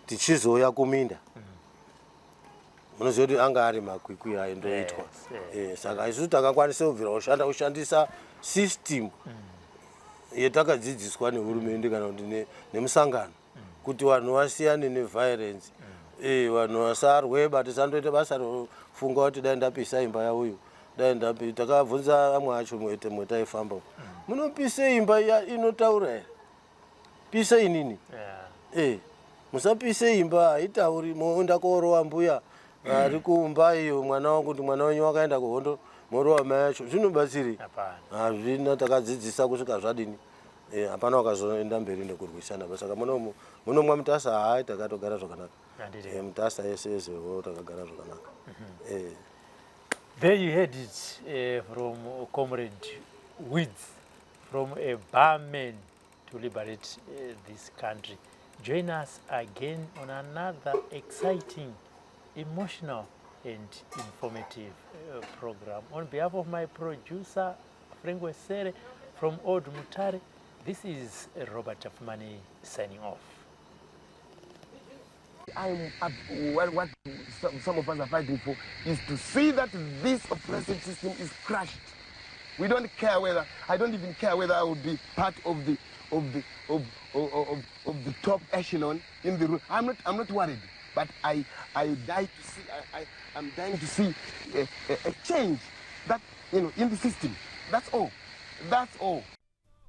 tichizoya kuminda munoziva kuti anga ari makwikwi aindoitwa saka isusu takakwanisa kubvira kushandisa system yetakadzidziswa nehurumende kana kuti nemusangano kuti vanhu vasiyane neviolence vanhu vasarweba tisandoita basa rofunga kuti dai ndapisa imba yauyu dai takabvunza amwe acho mwe taifamba munopisa imba inotaura here pisa inini musapise imba haitauri moenda koorowa mbuya ari kumba iyo mwana wangu kuti mwana wenyu wakaenda kuhondo morowa mai acho zvinobatsiri hazvina takadzidzisa kusvika zvadini hapana wakazoenda mberi nekurwisana saka munomwa mutasa hai takatogara zvakanaka mutasa yese yezewo takagara zvakanaka. There you heard it from Comrade Wids, from a barman to liberate this country. Join us again on another exciting, emotional and informative program. On behalf of my producer, Frank Wesere, from Old Mutare, this is Robert Afmani signing off. What some of us are fighting for is to see that this oppressive system is crushed. We don't care whether, I don't even care whether I would be part of the top echelon in the room. I'm not worried, but I'm dying to see a change that, in the system. That's all. That's all.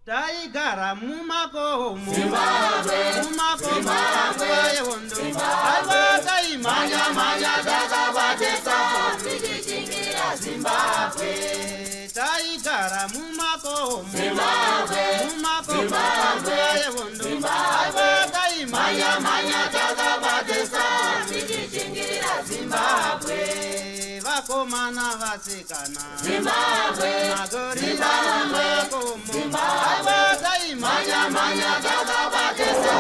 Taigara mumakomo yewondo abata imanya takabatesa tichichingira Zimbabwe. Taigara mumakomo yewondo abata imanya takabatesa tichichingira Zimbabwe. Vakomana vasikana magorira mumakomo abata imanya takabatesa